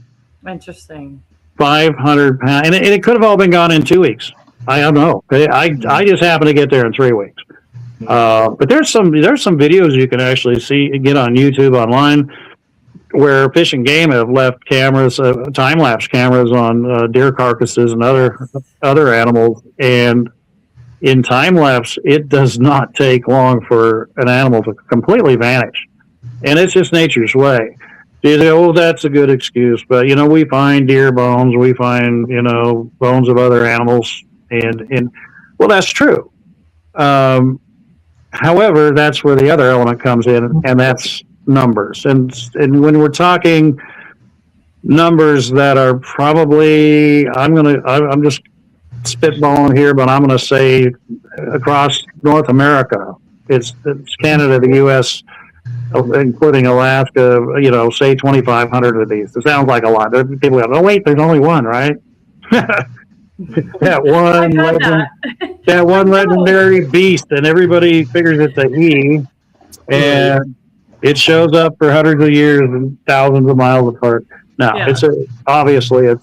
Interesting. 500 pounds, and it could have all been gone in 2 weeks. I don't know. I just happened to get there in 3 weeks. But there's some videos you can actually get on YouTube online, where Fish and Game have left cameras, time lapse cameras on deer carcasses and other animals, and in time lapse, it does not take long for an animal to completely vanish. And it's just nature's way. You say, oh, that's a good excuse. But, we find deer bones, we find, bones of other animals. And well, that's true. However, that's where the other element comes in, and that's numbers. And when we're talking numbers that are probably, I'm just spitballing here, but I'm going to say across North America, it's Canada, the U.S., including Alaska, say 2,500 of these. It sounds like a lot. People go, oh, wait, there's only one, right? that one legendary beast, and everybody figures it's a he, and it shows up for hundreds of years and thousands of miles apart. Now, it's obviously a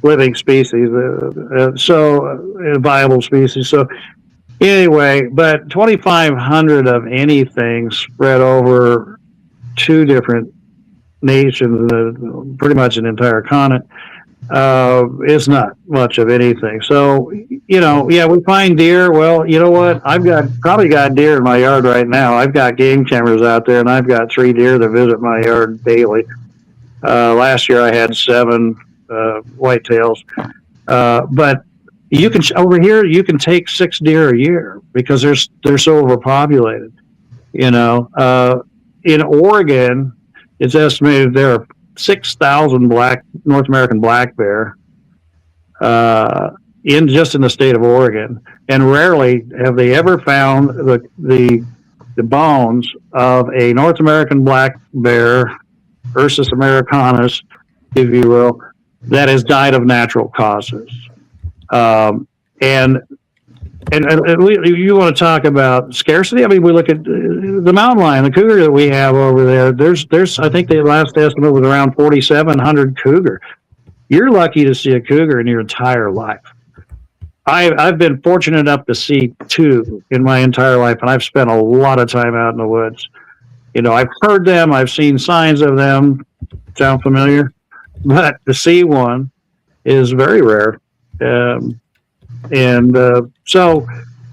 living species, a viable species. So anyway, but 2,500 of anything spread over 2 different nations, pretty much an entire continent, is not much of anything. So, we find deer. Well, you know what? I've probably got deer in my yard right now. I've got game cameras out there, and I've got 3 deer that visit my yard daily. Last year I had 7 whitetails, but over here you can take 6 deer a year because they're so overpopulated. In Oregon, it's estimated there are 6,000 North American black bear in the state of Oregon, and rarely have they ever found the bones of a North American black bear, Ursus americanus, if you will, that has died of natural causes. And you want to talk about scarcity? I mean, we look at the mountain lion, the cougar that we have over there. There's I think the last estimate was around 4,700 cougar. You're lucky to see a cougar in your entire life. I've been fortunate enough to see 2 in my entire life, and I've spent a lot of time out in the woods. I've heard them, I've seen signs of them. Sound familiar? But to see one is very rare. So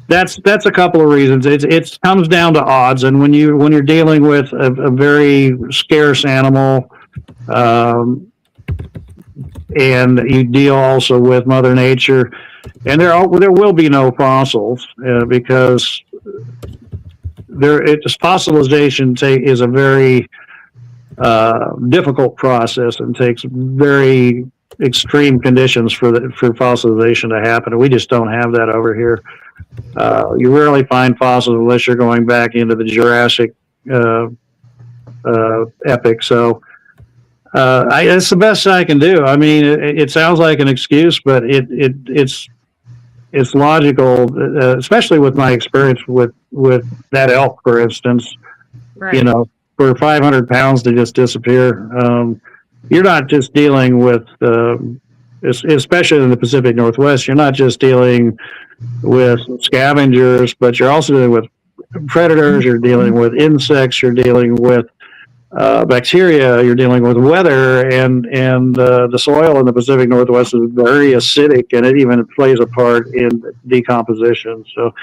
That's a couple of reasons. It comes down to odds, and when you're dealing with a very scarce animal, um, and you deal also with Mother Nature, and there will be no fossils because fossilization is a very difficult process and takes very extreme conditions for fossilization to happen, and we just don't have that over here. You rarely find fossils unless you're going back into the Jurassic epoch. So it's the best I can do. I mean, it sounds like an excuse, but it's logical, especially with my experience with that elk, for instance. Right. You know, for 500 pounds to just disappear, you're not just dealing with, especially in the Pacific Northwest, you're not just dealing with scavengers, but you're also dealing with predators, you're dealing with insects, you're dealing with bacteria, you're dealing with weather, and the soil in the Pacific Northwest is very acidic, and it even plays a part in decomposition. So,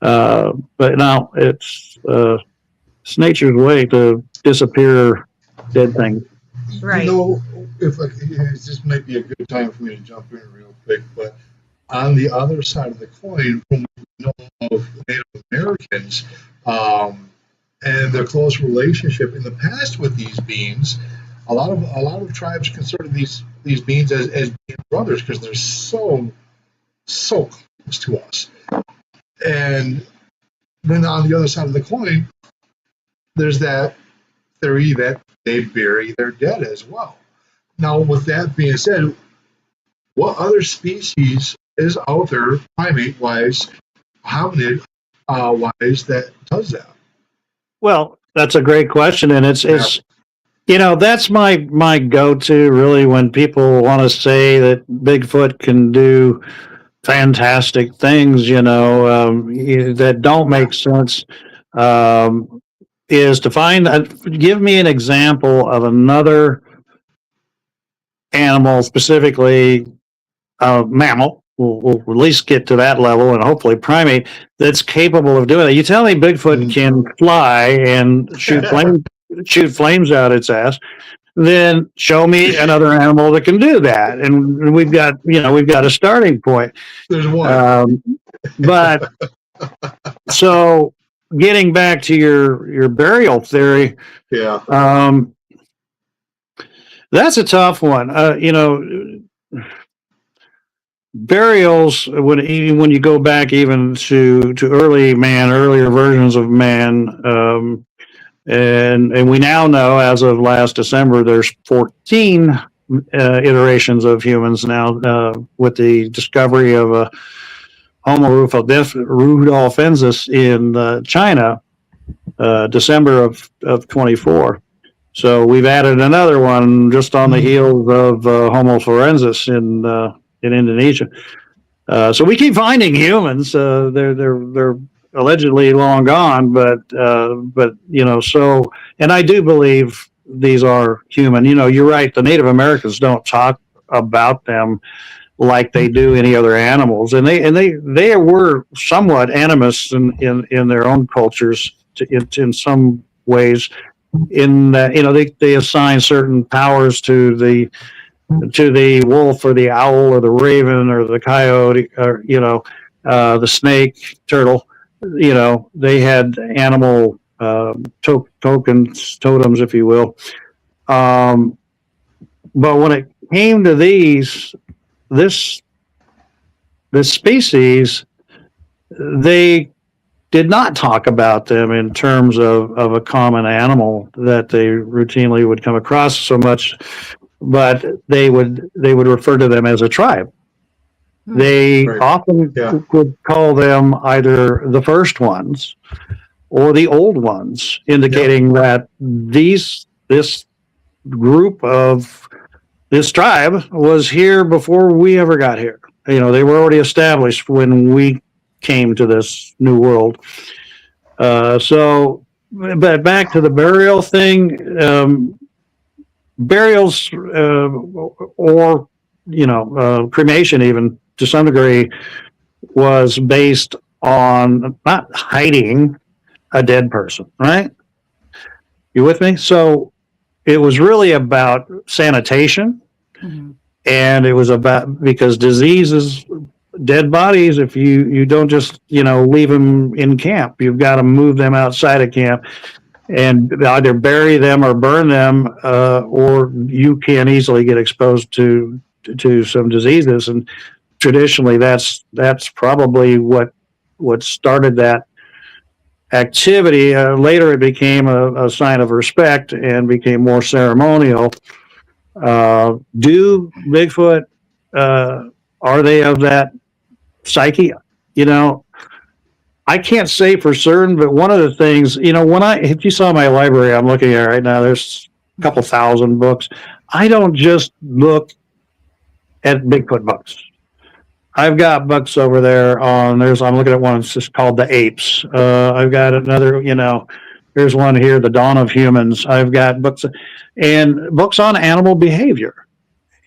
but no, it's nature's way to disappear dead things. Right. You know, this might be a good time for me to jump in real quick, but on the other side of the coin, from what we know of Native Americans and their close relationship in the past with these beings, a lot of tribes consider these beings as being brothers because they're so close to us. And then on the other side of the coin, there's that theory that they bury their dead as well. Now, with that being said, what other species is out there, primate-wise, hominid-wise, that does that? Well, that's a great question, and it's that's my go-to really when people want to say that Bigfoot can do fantastic things, that don't make sense. Is to give me an example of another animal, specifically a mammal. We'll at least get to that level, and hopefully primate that's capable of doing that. You tell me Bigfoot can fly and shoot flames out its ass, then show me another animal that can do that, and we've got a starting point. There's one, but so. Getting back to your burial theory, that's a tough one. Burials, when you go back even to earlier versions of man, and we now know as of last December there's 14 iterations of humans now with the discovery of a Homo rudolfensis in China, December of 24. So we've added another one just on the heels of Homo florensis in Indonesia. So we keep finding humans. They're allegedly long gone, but so, and I do believe these are human. You're right. The Native Americans don't talk about them like they do any other animals, and they were somewhat animist in their own cultures in some ways, in that they assign certain powers to the wolf or the owl or the raven or the coyote or the snake, turtle. They had animal tokens, totems, if you will. But when it came to this species, they did not talk about them in terms of a common animal that they routinely would come across so much, but they would refer to them as a tribe. They often would call them either the first ones or the old ones, indicating that this group of this tribe was here before we ever got here. They were already established when we came to this new world. But back to the burial thing, burials or cremation, even to some degree, was based on not hiding a dead person, right? You with me? So it was really about sanitation, and it was about, because diseases, dead bodies, if you don't just leave them in camp, you've got to move them outside of camp and either bury them or burn them, or you can easily get exposed to some diseases. And traditionally, that's probably what started that activity. Later, it became a sign of respect and became more ceremonial. Do Bigfoot, are they of that psyche? I can't say for certain, but one of the things, if you saw my library I'm looking at right now, there's a couple thousand books. I don't just look at Bigfoot books. I've got books over there I'm looking at one, it's just called The Apes. I've got another, there's one here, The Dawn of Humans. I've got books on animal behavior,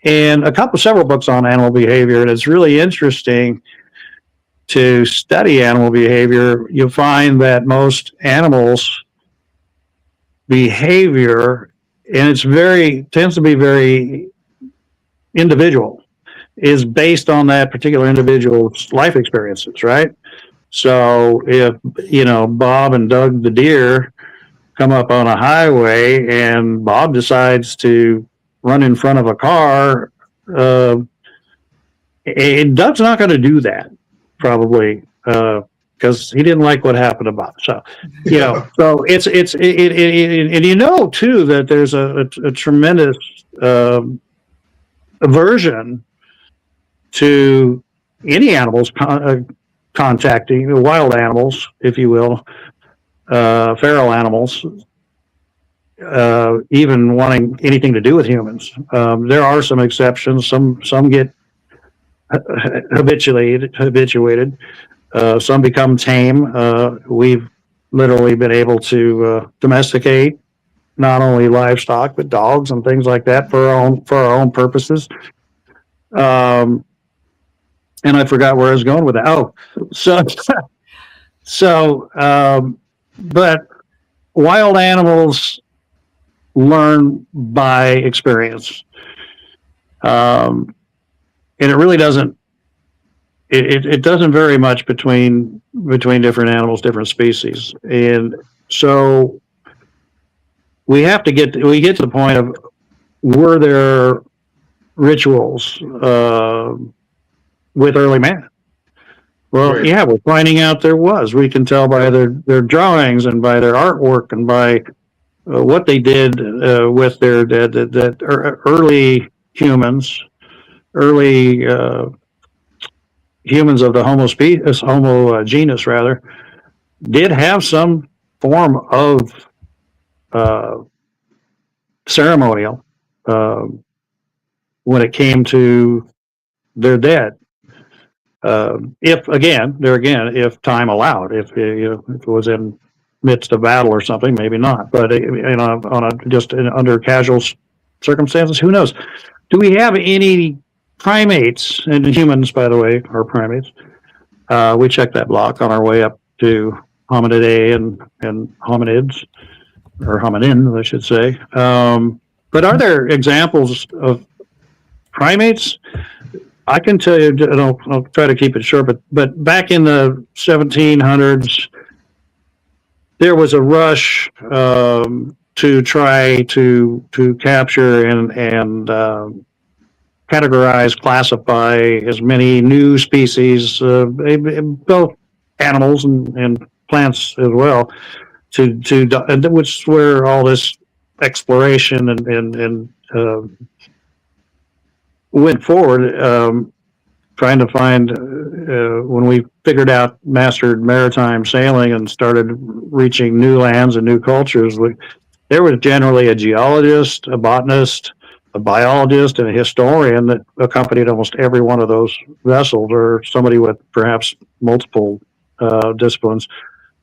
and several books on animal behavior. And it's really interesting to study animal behavior. You'll find that most animals' behavior, and tends to be very individual, is based on that particular individual's life experiences, right? So if, Bob and Doug the deer come up on a highway and Bob decides to run in front of a car, Doug's not going to do that, probably, because he didn't like what happened to Bob. So, so it's and too that there's a tremendous aversion to any animals contacting the wild animals, if you will, feral animals, even wanting anything to do with humans. There are some exceptions. Some get habituated. Some become tame. We've literally been able to domesticate not only livestock but dogs and things like that for our own purposes. And I forgot where I was going with that. Oh, but wild animals learn by experience, and it really doesn't. It doesn't vary much between different animals, different species, and so we get to the point of, were there rituals with early man? Well, right. Yeah, we're finding out there was. We can tell by their drawings and by their artwork and by what they did with their early humans, humans of the Homo genus rather, did have some form of ceremonial when it came to their dead. If time allowed, if it was in midst of battle or something, maybe not. But under casual circumstances, who knows? Do we have any primates, and humans, by the way, are primates? We checked that block on our way up to Hominidae and hominids, or hominins, I should say. But are there examples of primates? I can tell you, and I'll try to keep it short, but back in the 1700s, there was a rush to try to capture and categorize, classify as many new species, both animals and plants as well, which is where all this exploration and went forward, trying to find, when we figured out mastered maritime sailing and started reaching new lands and new cultures, there was generally a geologist, a botanist, a biologist, and a historian that accompanied almost every one of those vessels, or somebody with perhaps multiple disciplines.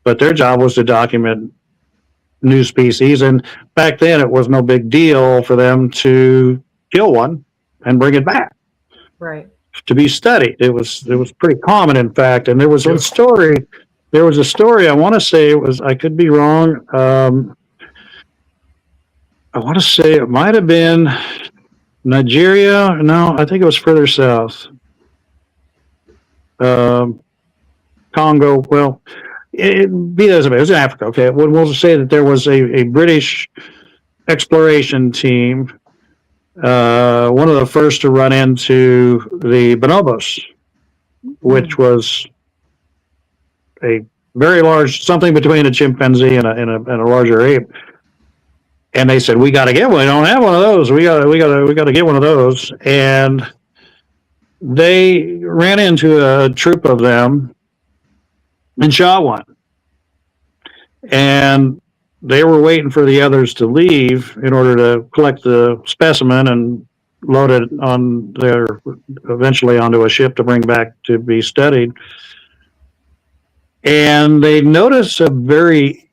But their job was to document new species, and back then it was no big deal for them to kill one and bring it back. Right. to be studied. It was pretty common, in fact. And there was a story. There was a story. I want to say it was. I could be wrong. I want to say it might have been Nigeria. No, I think it was further south. Congo. Well, be that as it may, it was in Africa. Okay, we'll say that there was a British exploration team, one of the first to run into the bonobos, which was a very large, something between a chimpanzee and a larger ape. And they said, "We got to get one. We don't have one of those. We got to get one of those." And they ran into a troop of them and shot one. And they were waiting for the others to leave in order to collect the specimen and load it on eventually onto a ship to bring back to be studied. And they noticed a very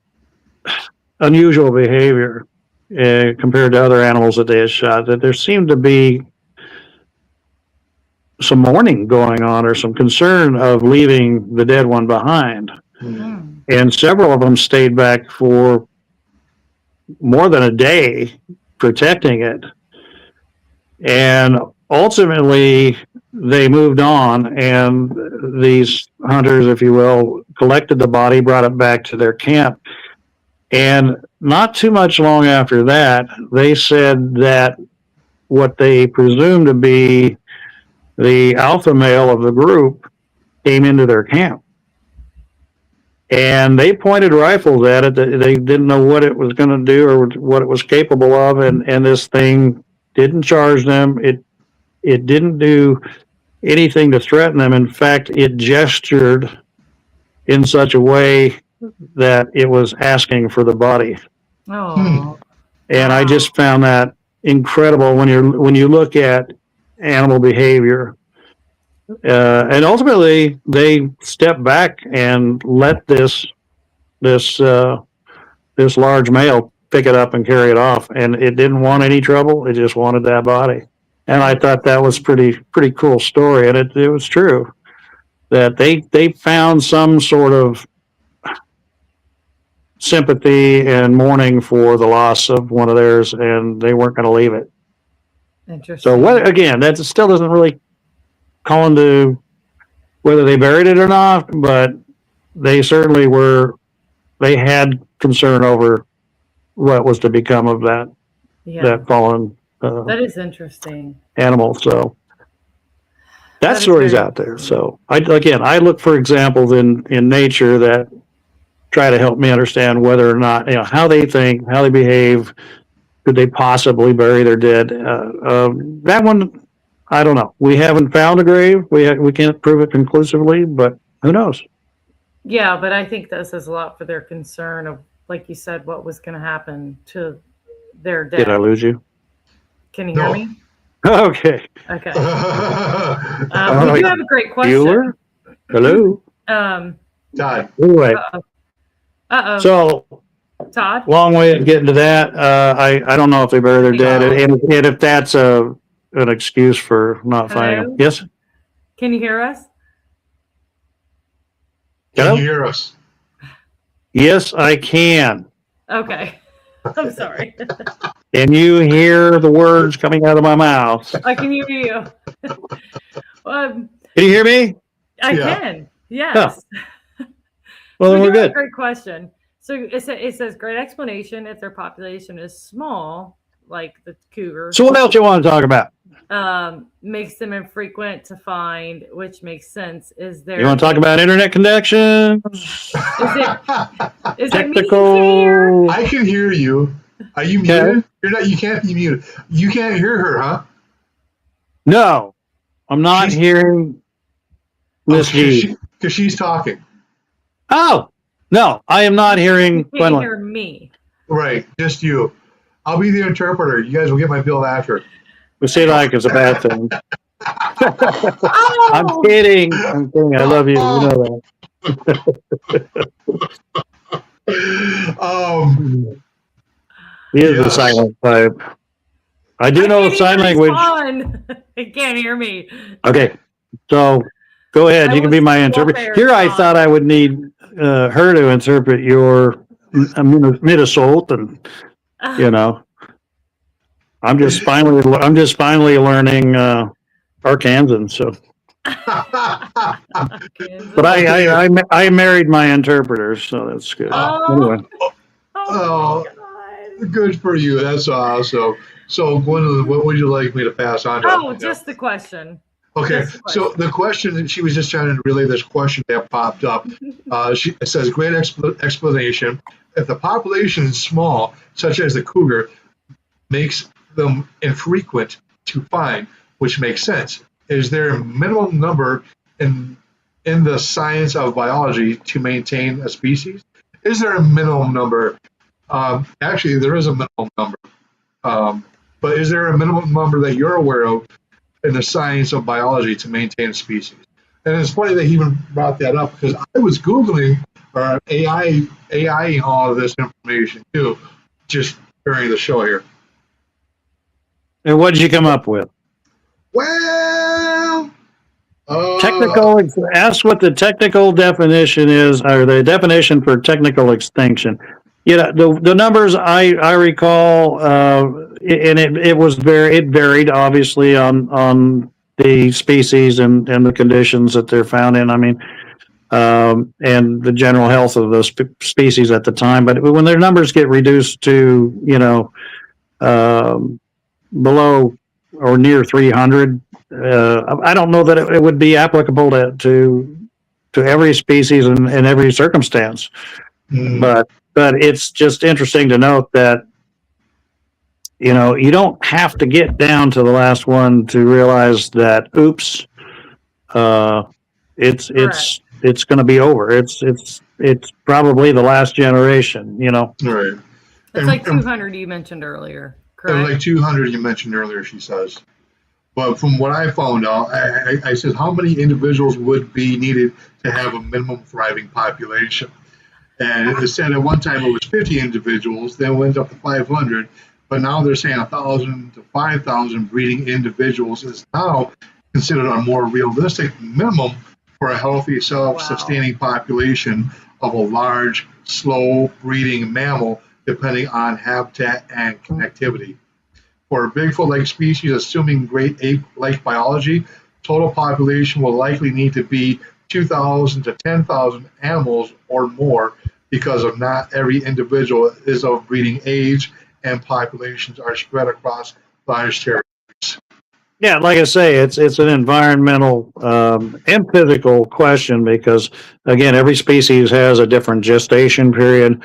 unusual behavior compared to other animals that they had shot, that there seemed to be some mourning going on or some concern of leaving the dead one behind. Mm-hmm. And several of them stayed back for more than a day protecting it. And ultimately, they moved on, and these hunters, if you will, collected the body, brought it back to their camp. And not too much long after that, they said that what they presumed to be the alpha male of the group came into their camp. And they pointed rifles at it. They didn't know what it was going to do or what it was capable of. And this thing didn't charge them. It didn't do anything to threaten them. In fact, it gestured in such a way that it was asking for the body. Oh. And I just found that incredible when you look at animal behavior. And ultimately, they stepped back and let this large male pick it up and carry it off. And it didn't want any trouble. It just wanted that body. And I thought that was pretty cool story. And it was true that they found some sort of sympathy and mourning for the loss of one of theirs, and they weren't going to leave it. Interesting. So again, that still doesn't really call into whether they buried it or not, but they certainly they had concern over what was to become of that fallen that is interesting animal. So that story's out there. So I look for examples in nature that try to help me understand whether or not, how they think, how they behave. Could they possibly bury their dead? That one, I don't know. We haven't found a grave. We can't prove it conclusively, but who knows? Yeah, but I think that says a lot for their concern of, like you said, what was going to happen to their dead. Did I lose you? Can you hear me? Okay. Okay. We do have a great question. Bueller? Hello? Todd. Anyway. Uh-oh. So, Todd? long way of getting to that. I don't know if they bury their dead, and if that's an excuse for not finding them. Yes? Can you hear us? Can you hear us? Yes, I can. Okay. I'm sorry. Can you hear the words coming out of my mouth? I can hear you. Can you hear me? I can. Yes. Oh. Well, then we're good. Great question. So it says great explanation if their population is small, like the cougar. So what else you want to talk about? Makes them infrequent to find, which makes sense. Is there? You want to talk about internet connections? Is technical? I can hear you. Are you muted? You're not. You can't be muted. You can't hear her, huh? No, I'm not hearing Miss G because she's talking. Oh no, I am not hearing. You can't hear me. Right, just you. I'll be the interpreter. You guys will get my bill after. We say like it's a bad thing. Oh! I'm kidding. I love you. You know that. He is a silent type. I do know sign language. He can't hear me. Okay. So go ahead. I You can be was my so interpreter. fair, Here, I Todd. thought I would need her to interpret your Minnesota, and you know, I'm just finally learning Arkansan. So, but Okay. I married my interpreter, so that's good. Oh, Anyway, oh Oh, my God. good for you. That's awesome. So, Gwendolyn, what would you like me to pass on to Oh, him? just the question. Okay, Just the so question. the question, she was just trying to relay this question that popped up. It says, great explanation. If the population is small, such as the cougar, makes them infrequent to find, which makes sense. Is there a minimum number in the science of biology to maintain a species? Is there a minimum number? Actually, there is a minimum number. Um, but is there a minimum number that you're aware of in the science of biology to maintain a species? And it's funny that he even brought that up because I was Googling or AI all of this information too, just during the show here. and what did you come up with? Well, Technical. Ask what the technical definition is, or the definition for technical extinction. You know, the numbers I recall, and it varied obviously on the species and the conditions that they're found in. I mean, and the general health of those species at the time. But when their numbers get reduced to, below or near 300, I don't know that it would be applicable to every species and every circumstance. But it's just interesting to note that you don't have to get down to the last one to realize that oops, it's Correct. it's going to be over. It's probably the last generation. right. It's like 200 you mentioned earlier, And correct? like 200 you mentioned earlier, she says. But from what I found out, I said, how many individuals would be needed to have a minimum thriving population? And it said at one time it was 50 individuals, then went up to 500, but now they're saying 1,000 to 5,000 breeding individuals is now considered a more realistic minimum for a healthy, self-sustaining population of a large, slow breeding mammal, depending on habitat and connectivity. For a Bigfoot-like species, assuming great ape-like biology, total population will likely need to be 2,000 to 10,000 animals or more because of not every individual is of breeding age and populations are spread across large territories. Yeah, like I say, it's an environmental and physical question because again, every species has a different gestation period.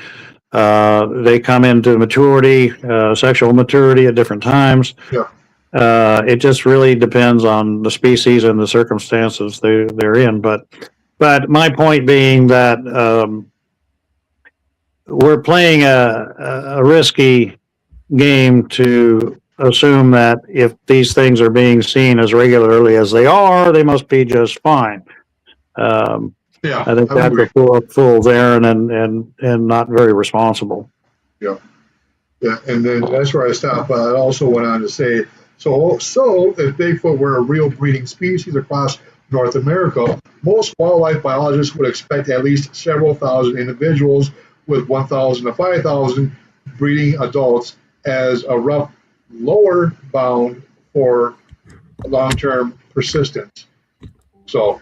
They come into maturity, sexual maturity at different times. Yeah. It just really depends on the species and the circumstances they're in. But my point being that we're playing a risky game to assume that if these things are being seen as regularly as they are, they must be just fine. Yeah, I think I would that's agree. a fool's errand and not very responsible. Yeah. Yeah, and then that's where I stopped. But I also went on to say, so if Bigfoot were a real breeding species across North America, most wildlife biologists would expect at least several thousand individuals with 1,000 to 5,000 breeding adults as a rough lower bound for long-term persistence. So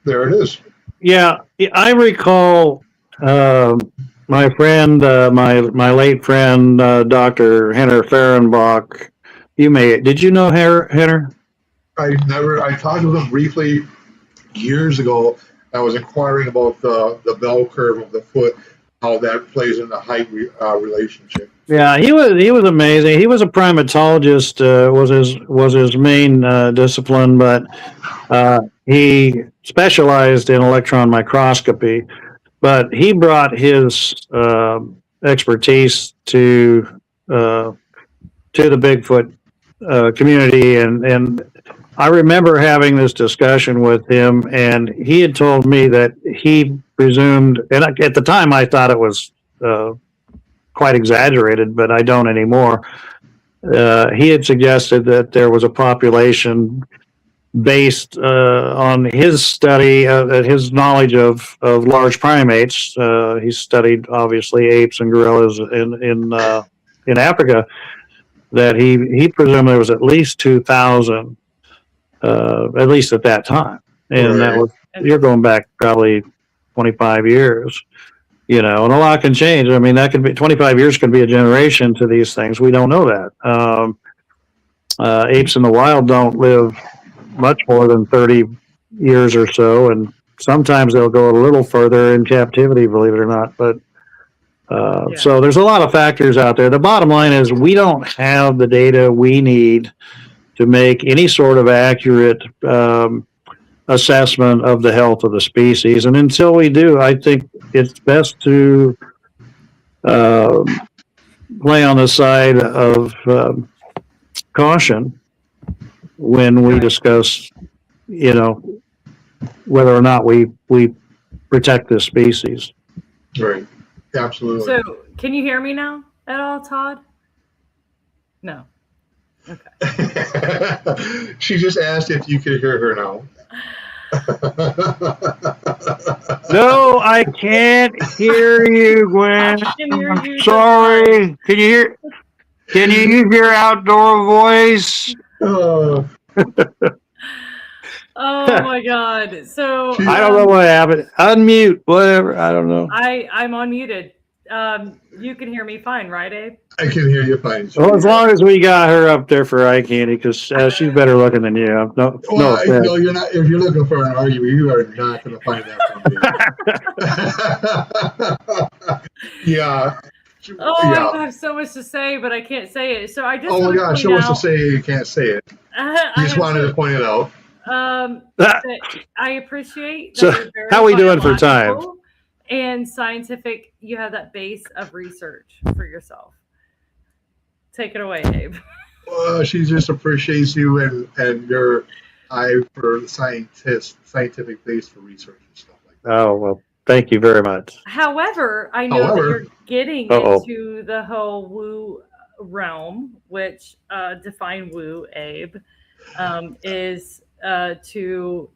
there it is. Yeah, I recall my friend, my late friend, Dr. Henner Fehrenbach. Did you know Henner? I talked with him briefly years ago. I was inquiring about the bell curve of the foot, how that plays in the height relationship. Yeah, he was amazing. He was a primatologist, was his main discipline, but he specialized in electron microscopy. But he brought his expertise to the Bigfoot community, and I remember having this discussion with him, and he had told me that he presumed, and at the time I thought it was quite exaggerated, but I don't anymore. He had suggested that there was a population based on his study, his knowledge of large primates. He studied obviously apes and gorillas in Africa. That he presumed there was at least 2,000, at least at that time, and that was you're going back probably 25 years. And a lot can change. I mean, that could be 25 years could be a generation to these things. We don't know that. Apes in the wild don't live much more than 30 years or so, and sometimes they'll go a little further in captivity, believe it or not. But so there's a lot of factors out there. The bottom line is we don't have the data we need to make any sort of accurate assessment of the health of the species. And until we do, I think it's best to play on the side of caution when we discuss, whether or not we protect this species. Right. Absolutely. So, can you hear me now at all, Todd? No. Okay. She just asked if you could hear her now. No, I can't hear you, Gwen. I'm sorry. Can you hear? Can you use your outdoor voice? Oh. Oh my God! So I don't know what happened. Unmute, whatever. I don't know. I'm unmuted. You can hear me fine, right, Abe? I can hear you fine. Well, as long as we got her up there for eye candy, because she's better looking than you. No, you're not. If you're looking for an argument, you are not going to find that from me. Yeah. Oh, yeah. I have so much to say, but I can't say it. So I just. Oh my gosh, so much to say, you can't say it. You just wanted to point it out. I appreciate. So, how are we doing for time? And scientific, you have that base of research for yourself. Take it away, Abe. Well, she just appreciates you and your eye for scientific base for research and stuff like that. Oh, well, thank you very much. However, I know that you're getting into the whole woo realm, which define woo, Abe, is to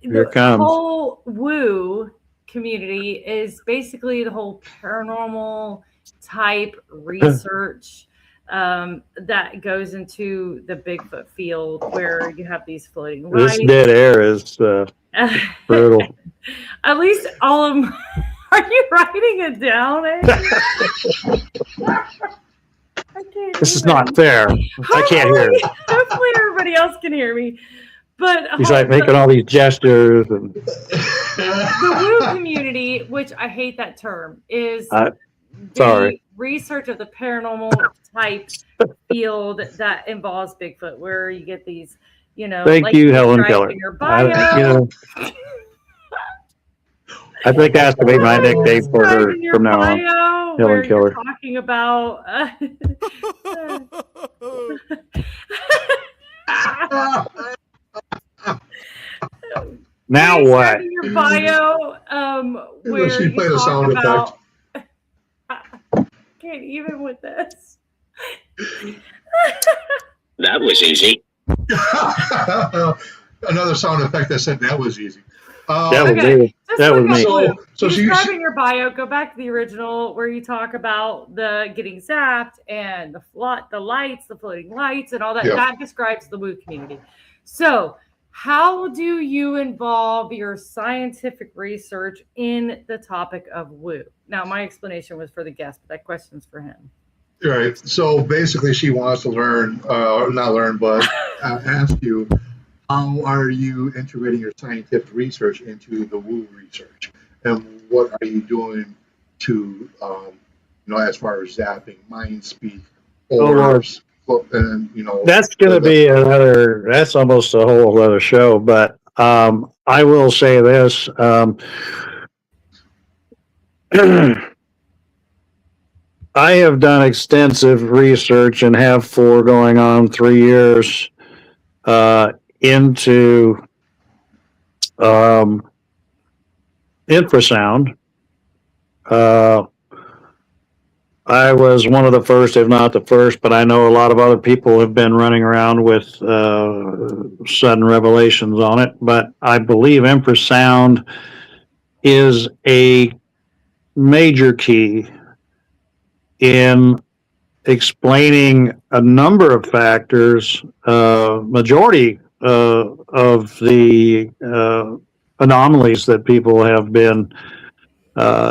the whole woo community is basically the whole paranormal type research that goes into the Bigfoot field, where you have these floating lights. This dead air is brutal. At least all of them. Are you writing it down, This is not fair. I can't hear it. Hopefully everybody else can hear me. But he's like making all these gestures. And the woo community, which I hate that term, is sorry. Research of the paranormal type field that involves Bigfoot, where you get these, Thank like you, Helen Keller. Your bio. I think that has to be my nickname for her from now on. Helen Keller. Talking about. Now what? In your bio, where she played a sound effect. Can't even with this. That was easy. Another sound effect that said that was easy. That was me. That was me. So describing your bio, go back to the original where you talk about the getting zapped and the lights, the floating lights, and all that. Yeah. That describes the woo community. So, how do you involve your scientific research in the topic of woo? Now, my explanation was for the guest, but that question's for him. Right. So basically, she wants to learn, not learn, but ask you, how are you integrating your scientific research into the woo research, and what are you doing to, as far as zapping, mind speak, orbs, and that's going to be another. That's almost a whole other show. But I will say this. I have done extensive research and have for going on 3 years into infrasound. I was one of the first, if not the first, but I know a lot of other people have been running around with sudden revelations on it. But I believe infrasound is a major key in explaining a number of factors, majority of the anomalies that people have been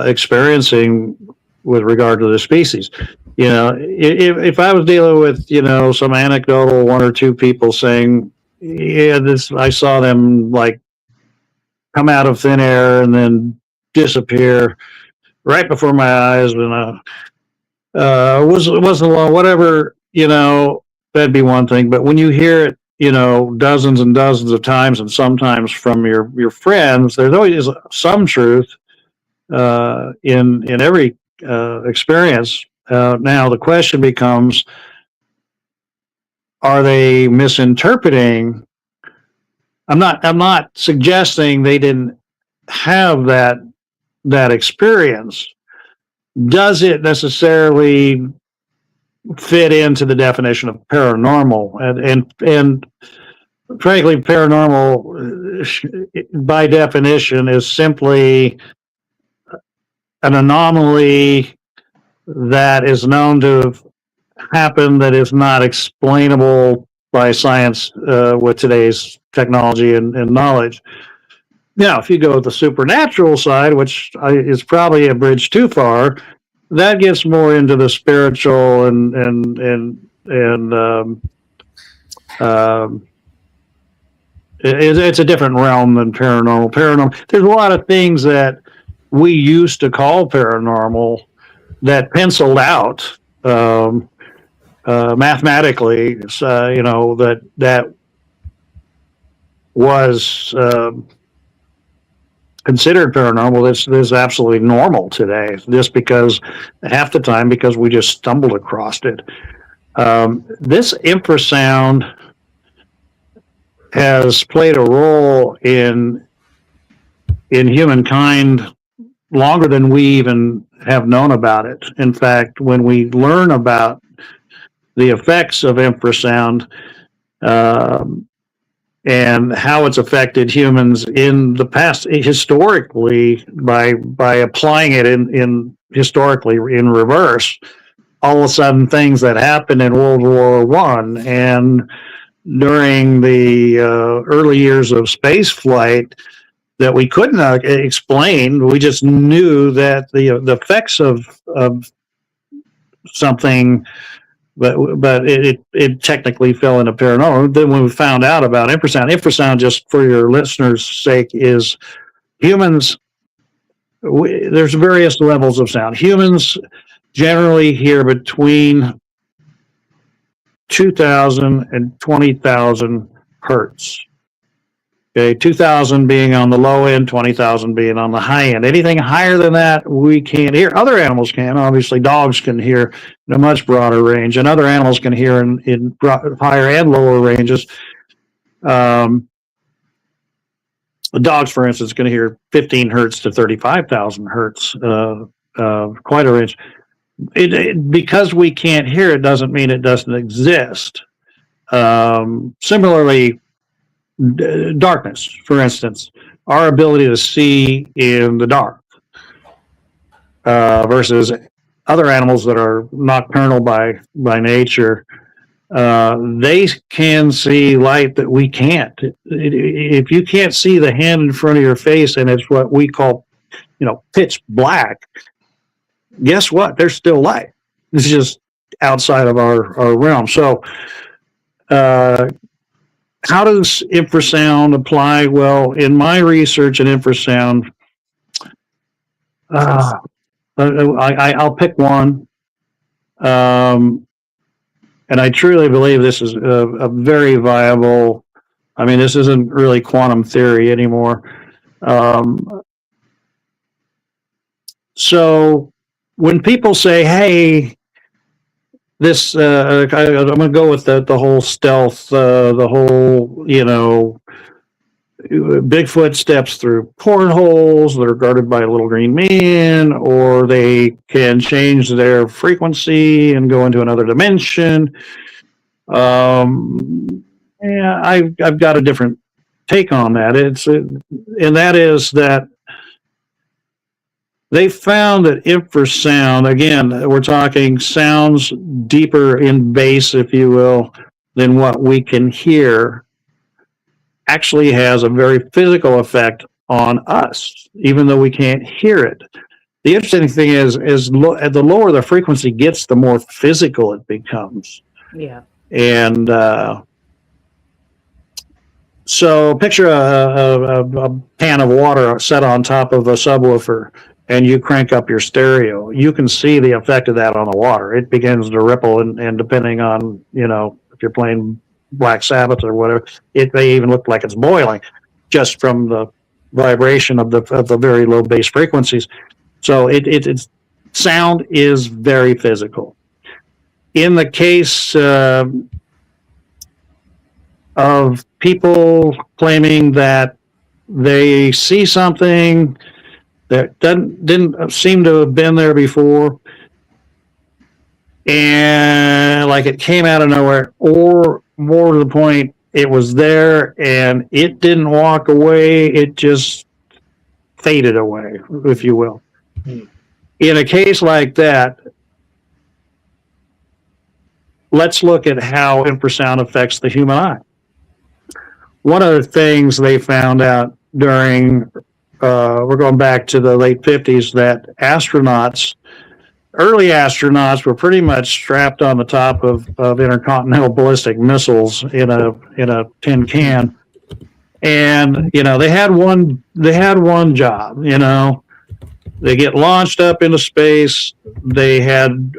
experiencing with regard to the species. If I was dealing with, some anecdotal one or two people saying, yeah, I saw them like come out of thin air and then disappear right before my eyes, and wasn't long, whatever, that'd be one thing. But when you hear it, dozens and dozens of times, and sometimes from your friends, there's always some truth in every experience. Now the question becomes: are they misinterpreting? I'm not suggesting they didn't have that experience. Does it necessarily fit into the definition of paranormal? And frankly, paranormal, by definition, is simply an anomaly that is known to have happened that is not explainable by science with today's technology and knowledge. Now, if you go with the supernatural side, which is probably a bridge too far, that gets more into the spiritual and it's a different realm than paranormal. There's a lot of things that we used to call paranormal that penciled out mathematically, that was considered paranormal. This is absolutely normal today, just because half the time because we just stumbled across it. This infrasound has played a role in humankind longer than we even have known about it. In fact, when we learn about the effects of infrasound and how it's affected humans in the past, historically, by applying it in historically in reverse, all of a sudden things that happened in World War I and during the early years of space flight that we couldn't explain. We just knew that the effects of something, but it technically fell into paranormal. Then when we found out about infrasound, just for your listeners' sake, is humans. There's various levels of sound. Humans generally hear between 2,000 and 20,000 hertz. Okay, 2,000 being on the low end, 20,000 being on the high end. Anything higher than that, we can't hear. Other animals can. Obviously, dogs can hear in a much broader range, and other animals can hear in higher and lower ranges. Dogs, for instance, can hear 15 hertz to 35,000 hertz, quite a range. Because we can't hear it doesn't mean it doesn't exist. Similarly, darkness, for instance, our ability to see in the dark versus other animals that are nocturnal by nature, they can see light that we can't. If you can't see the hand in front of your face and it's what we call, pitch black, guess what? There's still light. It's just outside of our realm. So, how does infrasound apply? Well, in my research in infrasound, I'll pick one. And I truly believe this is a very viable. I mean, this isn't really quantum theory anymore. So when people say, "Hey, this," I'm going to go with the whole stealth, the whole, Bigfoot steps through portholes that are guarded by a little green man, or they can change their frequency and go into another dimension. Yeah, I've got a different take on that. And that is that they found that infrasound, again, we're talking sounds deeper in bass, if you will, than what we can hear, actually has a very physical effect on us, even though we can't hear it. The interesting thing is the lower the frequency gets, the more physical it becomes. Yeah. And so picture a pan of water set on top of a subwoofer, and you crank up your stereo. You can see the effect of that on the water. It begins to ripple, and depending on, if you're playing Black Sabbath or whatever, it may even look like it's boiling just from the vibration of the very low bass frequencies. So it's sound is very physical. In the case of people claiming that they see something that didn't seem to have been there before, and like it came out of nowhere, or more to the point, it was there and it didn't walk away, it just faded away, if you will. In a case like that, let's look at how infrasound affects the human eye. One of the things they found out during, we're going back to the late 50s, that early astronauts were pretty much strapped on the top of intercontinental ballistic missiles in a tin can. And, they had one job, They get launched up into space. They had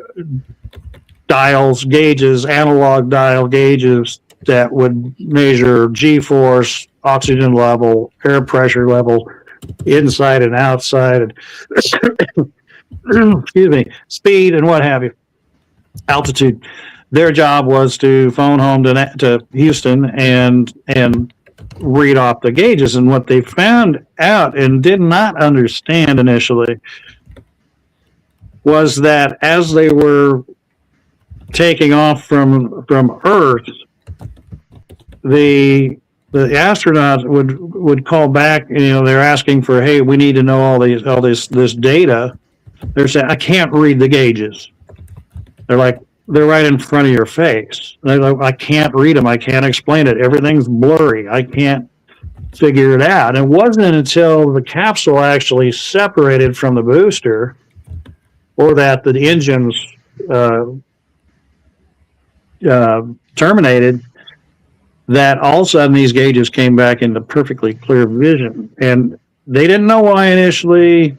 dials, gauges, analog dial gauges that would measure G-force, oxygen level, air pressure level, inside and outside, excuse me, speed and what have you, altitude. Their job was to phone home to Houston and read off the gauges. And what they found out and did not understand initially was that as they were taking off from Earth, the astronauts would call back. They're asking for, hey, we need to know all this data. They're saying, I can't read the gauges. They're right in front of your face. They're like, I can't read them. I can't explain it. Everything's blurry. I can't figure it out. And it wasn't until the capsule actually separated from the booster, or that the engines terminated, that all of a sudden these gauges came back into perfectly clear vision. And they didn't know why initially.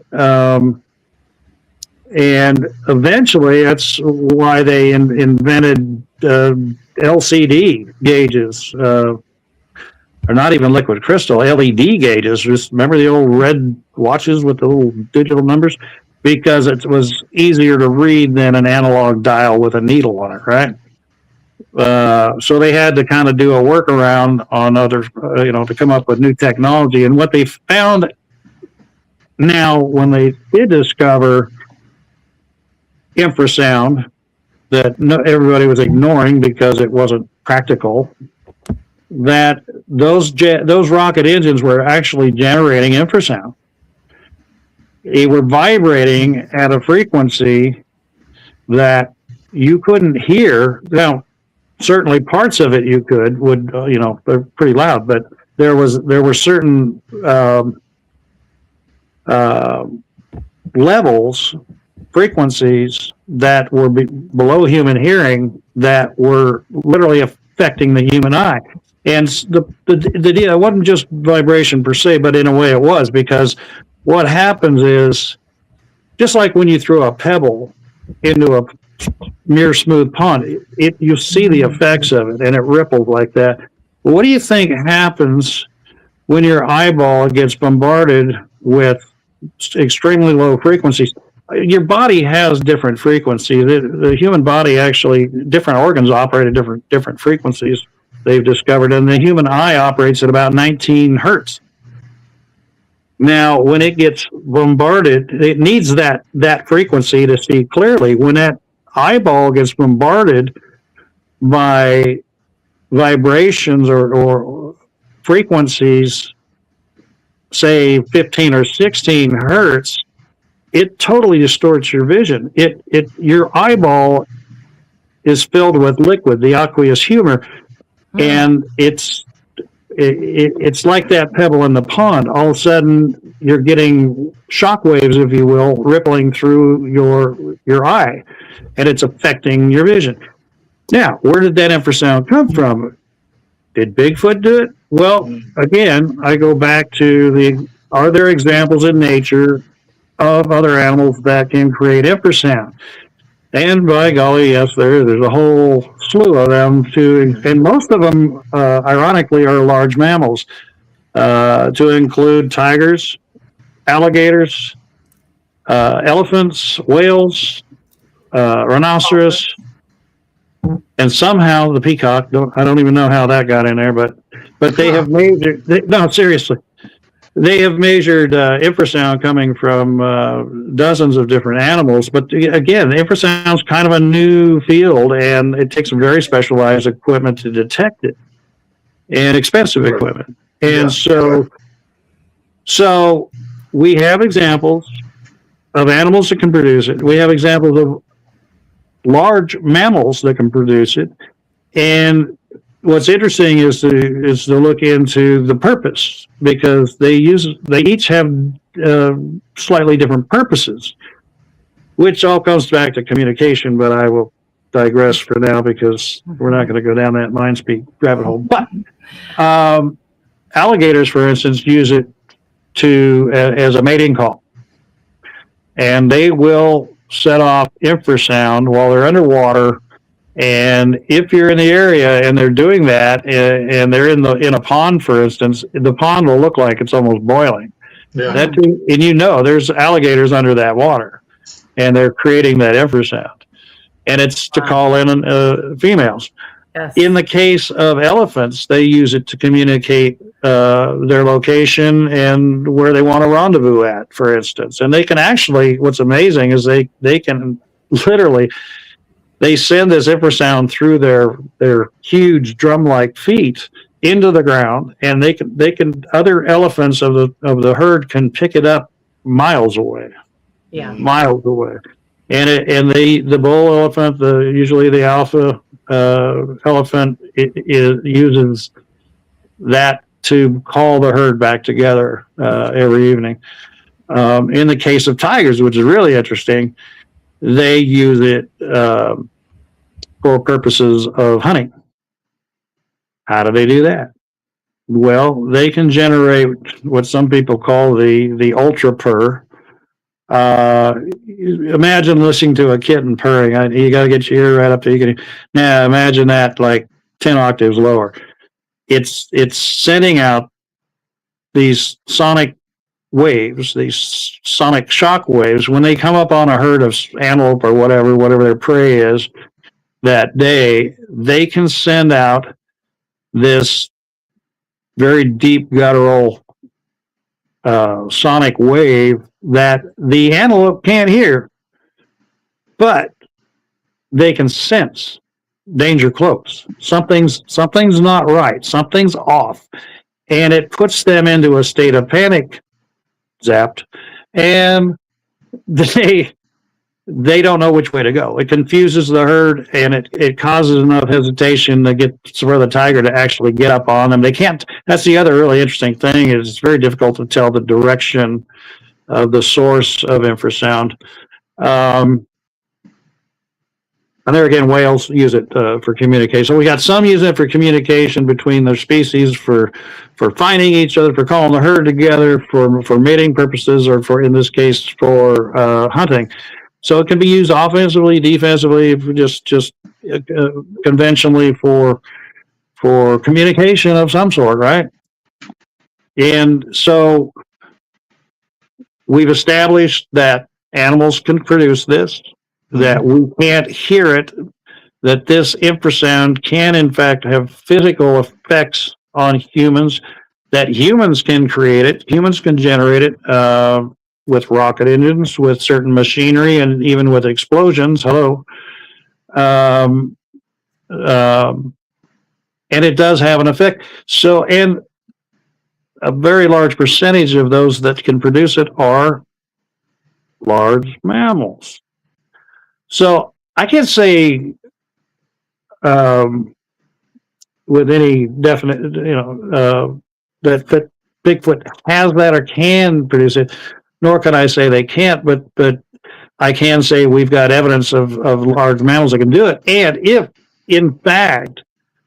And eventually, that's why they invented LCD gauges, or not even liquid crystal, LED gauges. Just remember the old red watches with the little digital numbers? Because it was easier to read than an analog dial with a needle on it, right? So they had to kind of do a workaround on other, to come up with new technology. And what they found now, when they did discover infrasound that everybody was ignoring because it wasn't practical, that those rocket engines were actually generating infrasound. They were vibrating at a frequency that you couldn't hear. Now, certainly parts of it you would they're pretty loud, but there were certain levels, frequencies that were below human hearing that were literally affecting the human eye. And the deal, it wasn't just vibration per se, but in a way it was, because what happens is, just like when you throw a pebble into a mere smooth pond, you see the effects of it, and it ripples like that. But what do you think happens when your eyeball gets bombarded with extremely low frequencies? Your body has different frequencies. The human body actually, different organs operate at different frequencies. they've discovered, and the human eye operates at about 19 hertz. Now, when it gets bombarded, it needs that frequency to see clearly. When that eyeball gets bombarded by vibrations or frequencies, say 15 or 16 hertz, it totally distorts your vision. Your eyeball is filled with liquid, the aqueous humor, and it's like that pebble in the pond. All of a sudden, you're getting shock waves, if you will, rippling through your eye, and it's affecting your vision. Now, where did that infrasound come from? Did Bigfoot do it? Well, again, I go back to are there examples in nature of other animals that can create infrasound? And by golly, yes, there's a whole slew of them too, and most of them, ironically, are large mammals, to include tigers, alligators, elephants, whales, rhinoceros, and somehow the peacock. I don't even know how that got in there, but they have measured. No, seriously. They have measured infrasound coming from dozens of different animals. But again, infrasound is kind of a new field, and it takes some very specialized equipment to detect it, and expensive equipment. And so we have examples of animals that can produce it. We have examples of large mammals that can produce it. And what's interesting is to look into the purpose, because they each have slightly different purposes, which all comes back to communication. But I will digress for now because we're not going to go down that mind speak rabbit hole. But alligators, for instance, use it as a mating call, and they will set off infrasound while they're underwater. And if you're in the area and they're doing that, and they're in a pond, for instance, the pond will look like it's almost boiling. Yeah. And there's alligators under that water, and they're creating that infrasound, and it's to call in females. Yes. In the case of elephants, they use it to communicate their location and where they want to rendezvous at, for instance. And they can actually, what's amazing is they can literally, they send this infrasound through their huge drum-like feet into the ground, and they can other elephants of the herd can pick it up miles away. Yeah, miles away. And the bull elephant, usually the alpha elephant, it uses that to call the herd back together every evening. In the case of tigers, which is really interesting, they use it for purposes of hunting. How do they do that? Well, they can generate what some people call the ultra purr. Imagine listening to a kitten purring. You got to get your ear right up there. Now imagine that like 10 octaves lower. It's sending out these sonic waves, these sonic shock waves. When they come up on a herd of antelope or whatever their prey is that day, they can send out this very deep guttural sonic wave that the antelope can't hear, but they can sense danger close. Something's not right. Something's off, and it puts them into a state of panic, zapped, and they don't know which way to go. It confuses the herd, and it causes enough hesitation to get for the tiger to actually get up on them. They can't. That's the other really interesting thing, is it's very difficult to tell the direction of the source of infrasound. And there again, whales use it for communication. We got some using it for communication between their species, for finding each other, for calling the herd together, for mating purposes, or in this case, for hunting. So it can be used offensively, defensively, just conventionally for communication of some sort, right? And so we've established that animals can produce this, that we can't hear it that this infrasound can in fact have physical effects on humans, that humans can create it, humans can generate it with rocket engines, with certain machinery, and even with explosions. Hello. Um, and it does have an effect. So, and a very large percentage of those that can produce it are large mammals. So I can't say with any definite, that Bigfoot has that or can produce it. Nor can I say they can't, but I can say we've got evidence of large mammals that can do it. And if, in fact,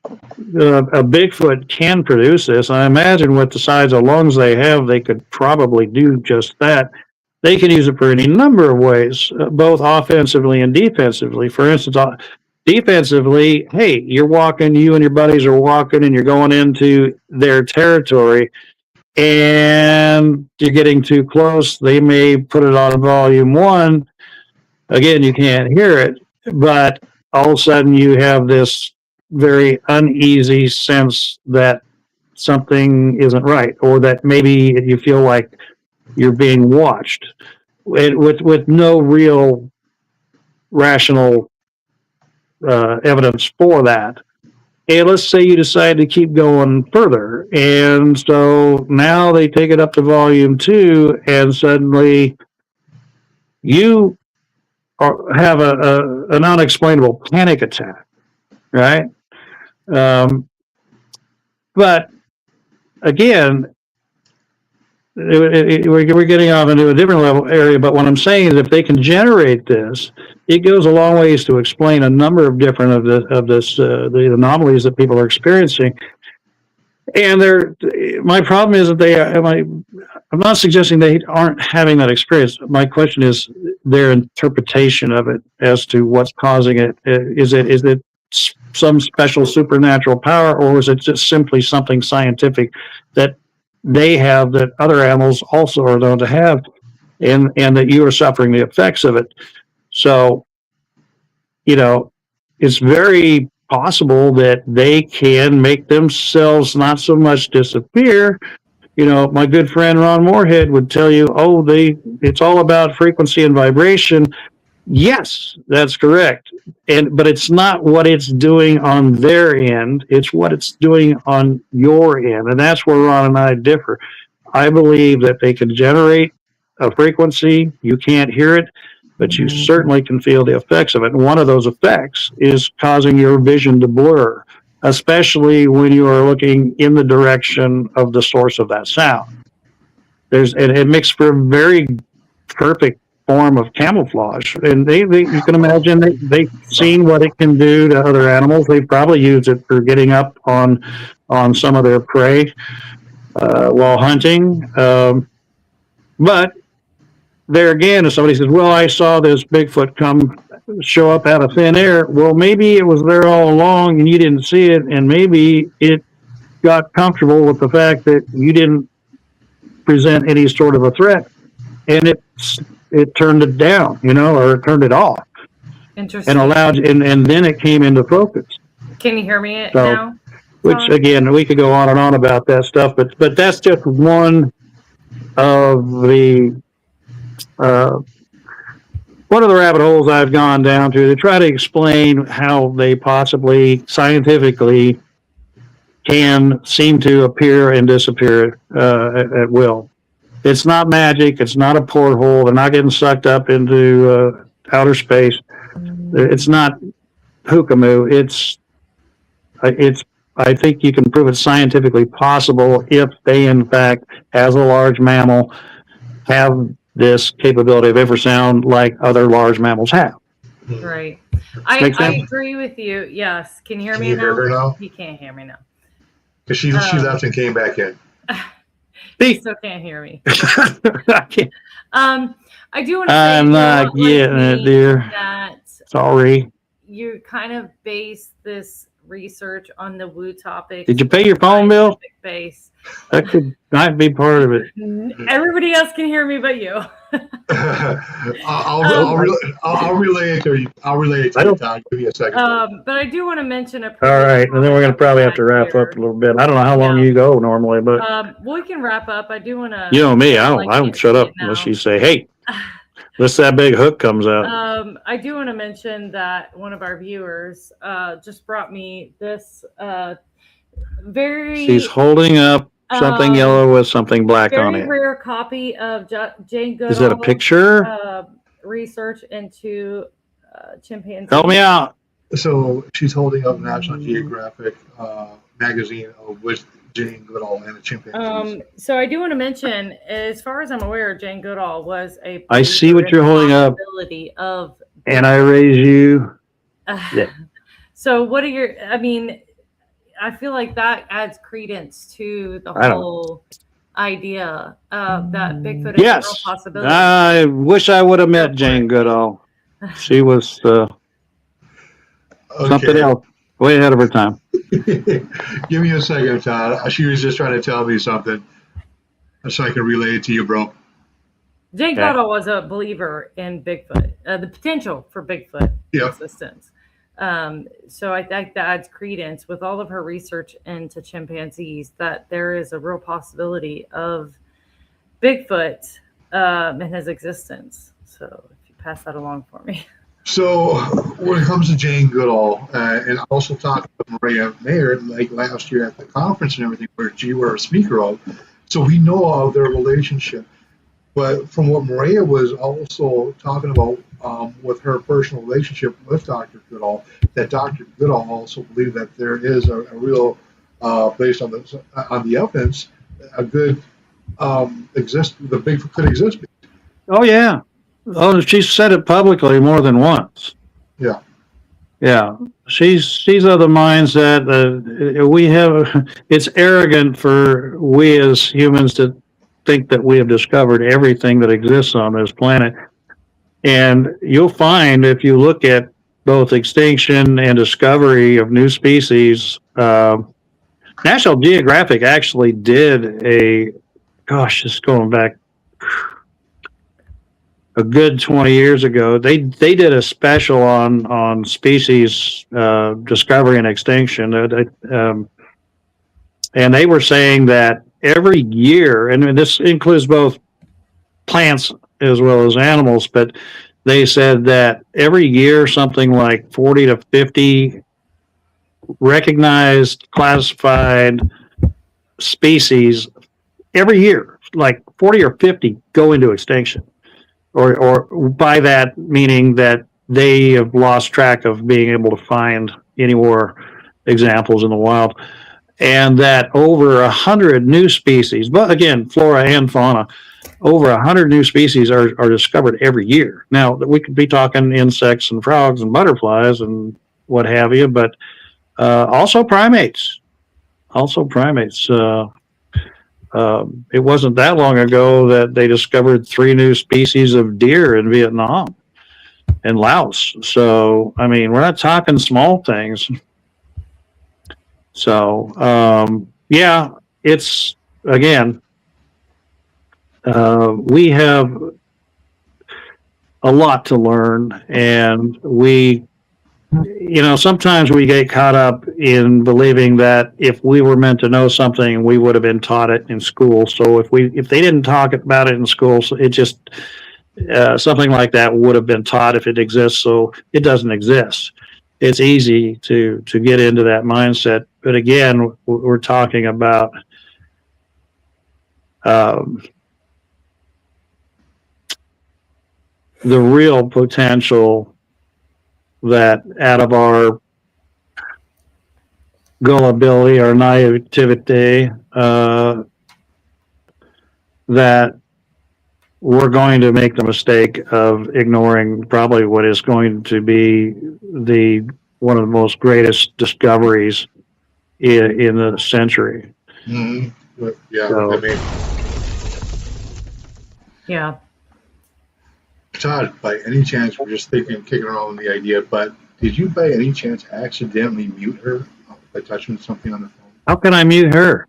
a Bigfoot can produce this, I imagine with the size of lungs they have, they could probably do just that. They can use it for any number of ways, both offensively and defensively. For instance, defensively, hey, you're walking, you and your buddies are walking, and you're going into their territory, and you're getting too close. They may put it on volume 1. Again, you can't hear it, but all of a sudden you have this very uneasy sense that something isn't right, or that maybe you feel like you're being watched, with no real rational evidence for that. And let's say you decide to keep going further, and so now they take it up to volume 2, and suddenly you have an unexplainable panic attack, right? But again, we're getting off into a different level area. But what I'm saying is, if they can generate this, it goes a long ways to explain a number of different the anomalies that people are experiencing. And my problem is that I'm not suggesting they aren't having that experience. My question is their interpretation of it as to what's causing it. Is it some special supernatural power, or is it just simply something scientific that they have that other animals also are known to have, and that you are suffering the effects of it? So, it's very possible that they can make themselves not so much disappear. My good friend Ron Moorhead would tell you, it's all about frequency and vibration. Yes, that's correct. But it's not what it's doing on their end. It's what it's doing on your end. And that's where Ron and I differ. I believe that they can generate a frequency. You can't hear it, but you certainly can feel the effects of it. And one of those effects is causing your vision to blur, especially when you are looking in the direction of the source of that sound. It makes for a very perfect form of camouflage, and you can imagine they've seen what it can do to other animals. They probably use it for getting up on some of their prey while hunting. But there again, if somebody says, well, I saw this Bigfoot show up out of thin air, well, maybe it was there all along and you didn't see it, and maybe it got comfortable with the fact that you didn't present any sort of a threat, and it turned it down, or it turned it off. Interesting. And then it came into focus. Can you hear me now? Which again, we could go on and on about that stuff, but that's just one of the rabbit holes I've gone down to try to explain how they possibly scientifically can seem to appear and disappear at will. It's not magic. It's not a porthole. They're not getting sucked up into outer space. It's not hookamoo. I think you can prove it scientifically possible if they, in fact, as a large mammal, have this capability of infrasound like other large mammals have. Right. I agree with you. Yes. Can you hear me now? Hear her now? You can't hear me now. Because she left and came back in. You still can't hear me. I can't. I do want to say, I'm not getting it, dear. That sorry. You kind of base this research on the woo topic. Did you pay your phone bill? Base. That might be part of it. Everybody else can hear me but you. I'll relay it to you. I'll relay it to you, Todd. Give me a second. But I do want to mention a. All right, and then we're going to probably have to wrap up a little bit. I don't know how long you go normally, but we can wrap up. I do want to. You know me, I don't shut up unless you say, "Hey." Unless that big hook comes out. I do want to mention that one of our viewers just brought me this very. She's holding up something yellow with something black on it. Very rare copy of Jane Goodall. Is that a picture? Research into chimpanzees. Help me out. So she's holding up National Geographic magazine with Jane Goodall and the chimpanzees. So I do want to mention, as far as I'm aware, Jane Goodall was a. I see what you're holding up. Of. And I raise you. Yeah. So what are your? I mean, I feel like that adds credence to the whole idea that Bigfoot is a real possibility. I wish I would have met Jane Goodall. She was something else. Way ahead of her time. Give me a second, Todd. She was just trying to tell me something so I can relay it to you, bro. Jane Goodall was a believer in Bigfoot, the potential for Bigfoot existence. So I think that adds credence with all of her research into chimpanzees that there is a real possibility of Bigfoot in his existence. So if you pass that along for me. So when it comes to Jane Goodall, and I also talked with Maria Mayer like last year at the conference and everything, where you were a speaker of, so we know of their relationship. But from what Maria was also talking about with her personal relationship with Dr. Goodall, that Dr. Goodall also believed that there is a real, based on the evidence, a good the Bigfoot could exist. Oh yeah. Oh, she's said it publicly more than once. Yeah. Yeah. She's of the mindset that we have, it's arrogant for we as humans to think that we have discovered everything that exists on this planet. And you'll find if you look at both extinction and discovery of new species, National Geographic actually did just going back a good 20 years ago, they did a special on species discovery and extinction, and they were saying that every year, and this includes both plants as well as animals, but they said that every year something like 40 to 50 recognized, classified species every year, like 40 or 50 go into extinction. Or by that meaning that they have lost track of being able to find any more examples in the wild, and that over 100 new species, but again, flora and fauna, over 100 new species are discovered every year. Now, we could be talking insects and frogs and butterflies and what have you, but also primates. It wasn't that long ago that they discovered 3 new species of deer in Vietnam and Laos. So, I mean, we're not talking small things. So, it's, again, we have a lot to learn, and sometimes we get caught up in believing that if we were meant to know something, we would have been taught it in school. So if they didn't talk about it in school, so it just something like that would have been taught if it exists. So it doesn't exist. It's easy to get into that mindset. But again, we're talking about the real potential that out of our gullibility or naivety, that we're going to make the mistake of ignoring probably what is going to be one of the most greatest discoveries in the century. Mm-hmm. Yeah, so, yeah. Todd, by any chance, we're just kicking around the idea, but did you by any chance accidentally mute her by touching something on the phone? How can I mute her?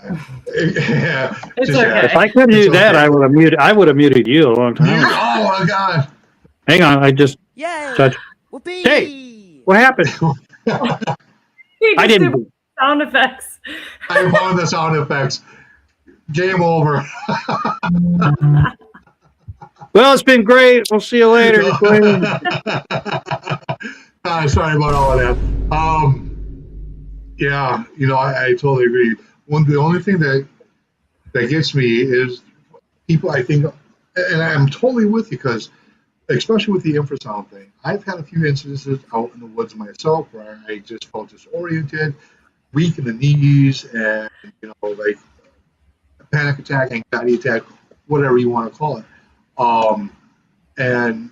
Yeah, It's just, okay. If I couldn't It's do that, okay. I would have muted you a long time ago. Oh my God! Hang on, I just Yay! touched. Whoopee! Hey, what happened? He I just didn't. did sound effects. I found the sound effects. Game over. Well, it's been great. We'll see you later. Sorry about all of that. Yeah, I totally agree. The only thing that gets me is people. I think, and I'm totally with you because, especially with the infrasound thing, I've had a few instances out in the woods myself where I just felt disoriented, weak in the knees, and like a panic attack, anxiety attack, whatever you want to call it. And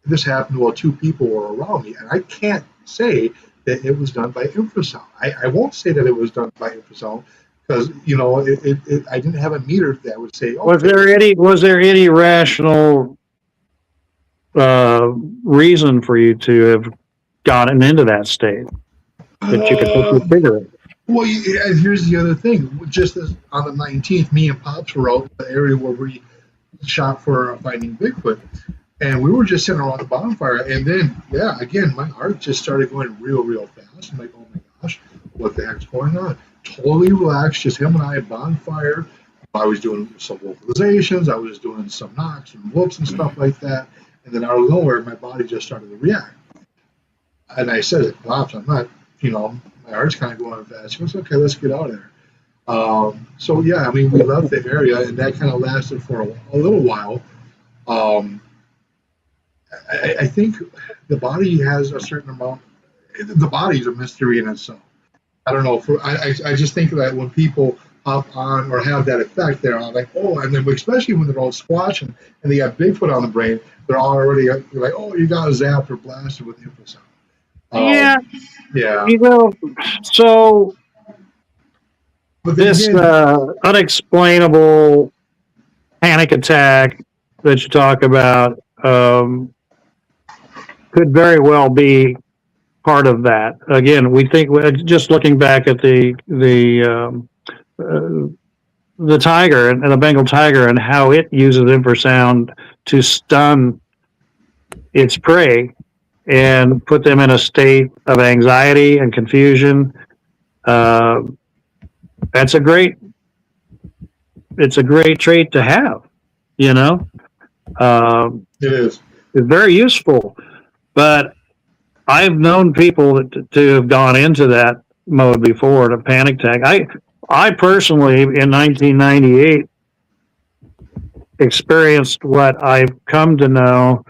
this happened while two people were around me, and I can't say that it was done by infrasound. I won't say that it was done by infrasound because I didn't have a meter that would say. Okay. Was there any rational reason for you to have gotten into that state that you could figure it? Well, here's the other thing. Just as on the 19th, me and Pops were out in the area where we shot for finding Bigfoot. And we were just sitting around the bonfire. And then, yeah, again, my heart just started going real, real fast. I'm like, oh my gosh, what the heck's going on? Totally relaxed, just him and I at bonfire. I was doing some vocalizations. I was doing some knocks and whoops and stuff like that. And then out of nowhere, my body just started to react. And I said, Pops, I'm not, my heart's kind of going fast. He goes, okay, let's get out of there. So, yeah, I mean, we left the area, and that kind of lasted for a little while. I think the body has a certain amount. The body's a mystery in itself. I don't know. I just think that when people hop on or have that effect, they're all like, oh, and then especially when they're all squashing and they got Bigfoot on the brain, they're already like, oh, you got zapped or blasted with infrasound. Yeah. Yeah. So this unexplainable panic attack that you talk about could very well be part of that. Again, we think just looking back at the tiger and the Bengal tiger and how it uses infrasound to stun its prey and put them in a state of anxiety and confusion. It's a great trait to have, It is. It's very useful, but I've known people to have gone into that mode before, to panic attack. I personally, in 1998, experienced what I've come to know,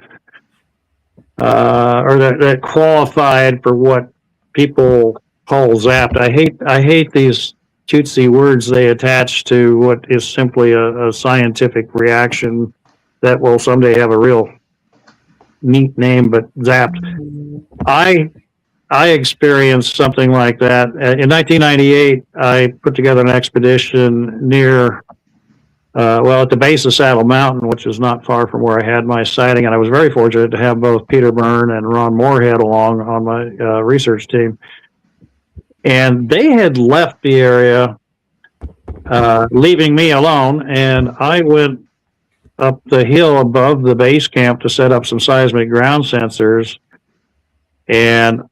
or that qualified for what people call zapped. I hate these cutesy words they attach to what is simply a scientific reaction that will someday have a real neat name, but zapped. I experienced something like that. In 1998, I put together an expedition near, at the base of Saddle Mountain, which is not far from where I had my sighting, and I was very fortunate to have both Peter Byrne and Ron Moorhead along on my research team. And they had left the area, leaving me alone, and I went up the hill above the base camp to set up some seismic ground sensors. And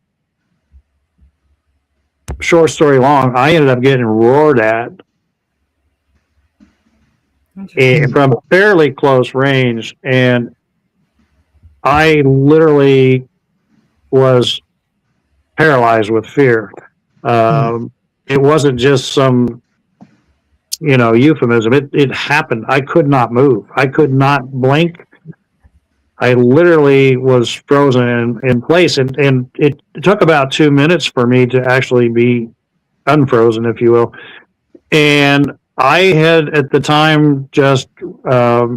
short story long, I ended up getting roared at from a fairly close range, and I literally was paralyzed with fear. It wasn't just some euphemism. It happened. I could not move. I could not blink. I literally was frozen in place, and it took about 2 minutes for me to actually be unfrozen, if you will. And I had at the time just I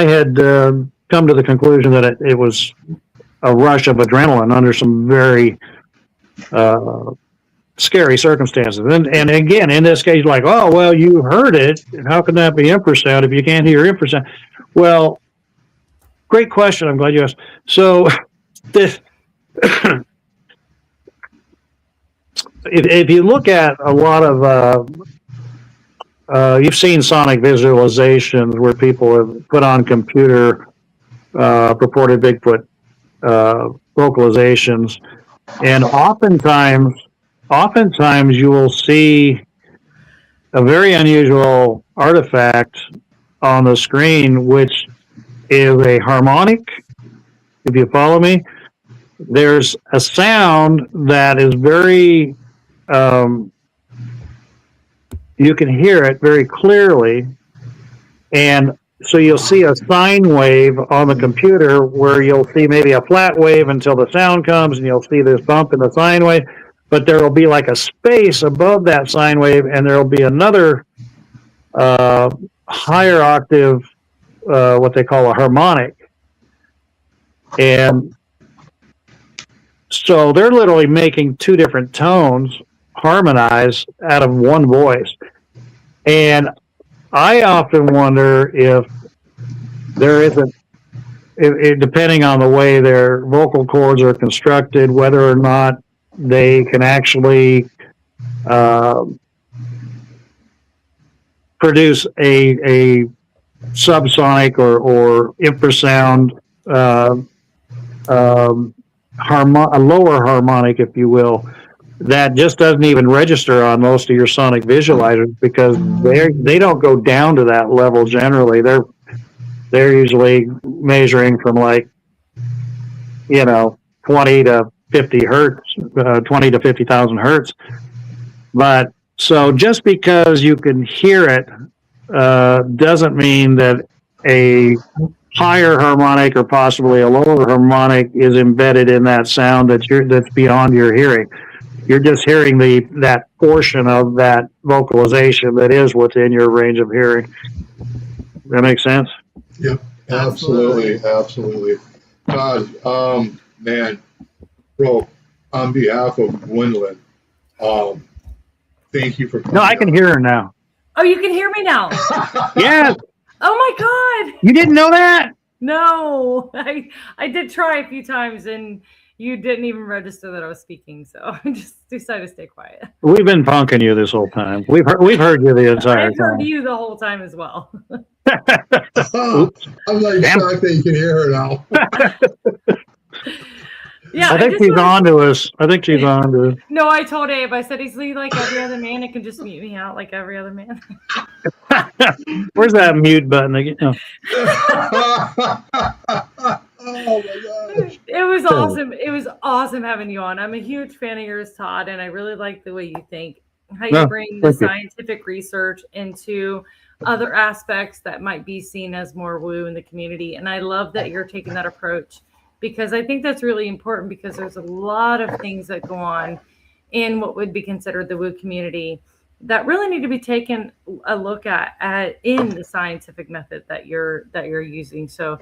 had come to the conclusion that it was a rush of adrenaline under some very scary circumstances. And again, in this case, like, oh, well, you heard it. How can that be infrasound if you can't hear infrasound? Well, great question. I'm glad you asked. So if you look at a lot of, you've seen sonic visualizations where people have put on computer purported Bigfoot vocalizations, and oftentimes you will see a very unusual artifact on the screen, which is a harmonic. If you follow me, there's a sound that is very, you can hear it very clearly, and so you'll see a sine wave on the computer where you'll see maybe a flat wave until the sound comes, and you'll see this bump in the sine wave, but there will be like a space above that sine wave, and there will be another higher octave, what they call a harmonic. And so they're literally making two different tones harmonize out of one voice. And I often wonder if there isn't, depending on the way their vocal cords are constructed, whether or not they can actually produce a subsonic or infrasound, a lower harmonic, if you will, that just doesn't even register on most of your sonic visualizers, because they don't go down to that level generally. They're usually measuring from 20 to 50 hertz, 20 to 50,000 hertz. But so just because you can hear it doesn't mean that a higher harmonic or possibly a lower harmonic is embedded in that sound that's beyond your hearing. You're just hearing that portion of that vocalization that is within your range of hearing. That makes sense? Yep, absolutely. Todd, man, bro, on behalf of Gwendolyn, thank you for coming. No, I can hear her now. Oh, you can hear me now? Yes. Oh my God. You didn't know that? No, I did try a few times, and you didn't even register that I was speaking, so I just decided to stay quiet. We've been punking you this whole time. We've heard you the entire I've heard time. you the whole time as well. I'm like shocked that you can hear her now. Yeah, I think she's on to us. No, I told Abe, I said he's like every other man and can just mute me out like every other man. Where's that mute button again? Oh. Oh my gosh. It was awesome. It was awesome having you on. I'm a huge fan of yours, Todd, and I really like the way you think, how you bring the scientific research into other aspects that might be seen as more woo in the community. And I love that you're taking that approach, because I think that's really important, because there's a lot of things that go on in what would be considered the woo community that really need to be taken a look at in the scientific method that you're using. So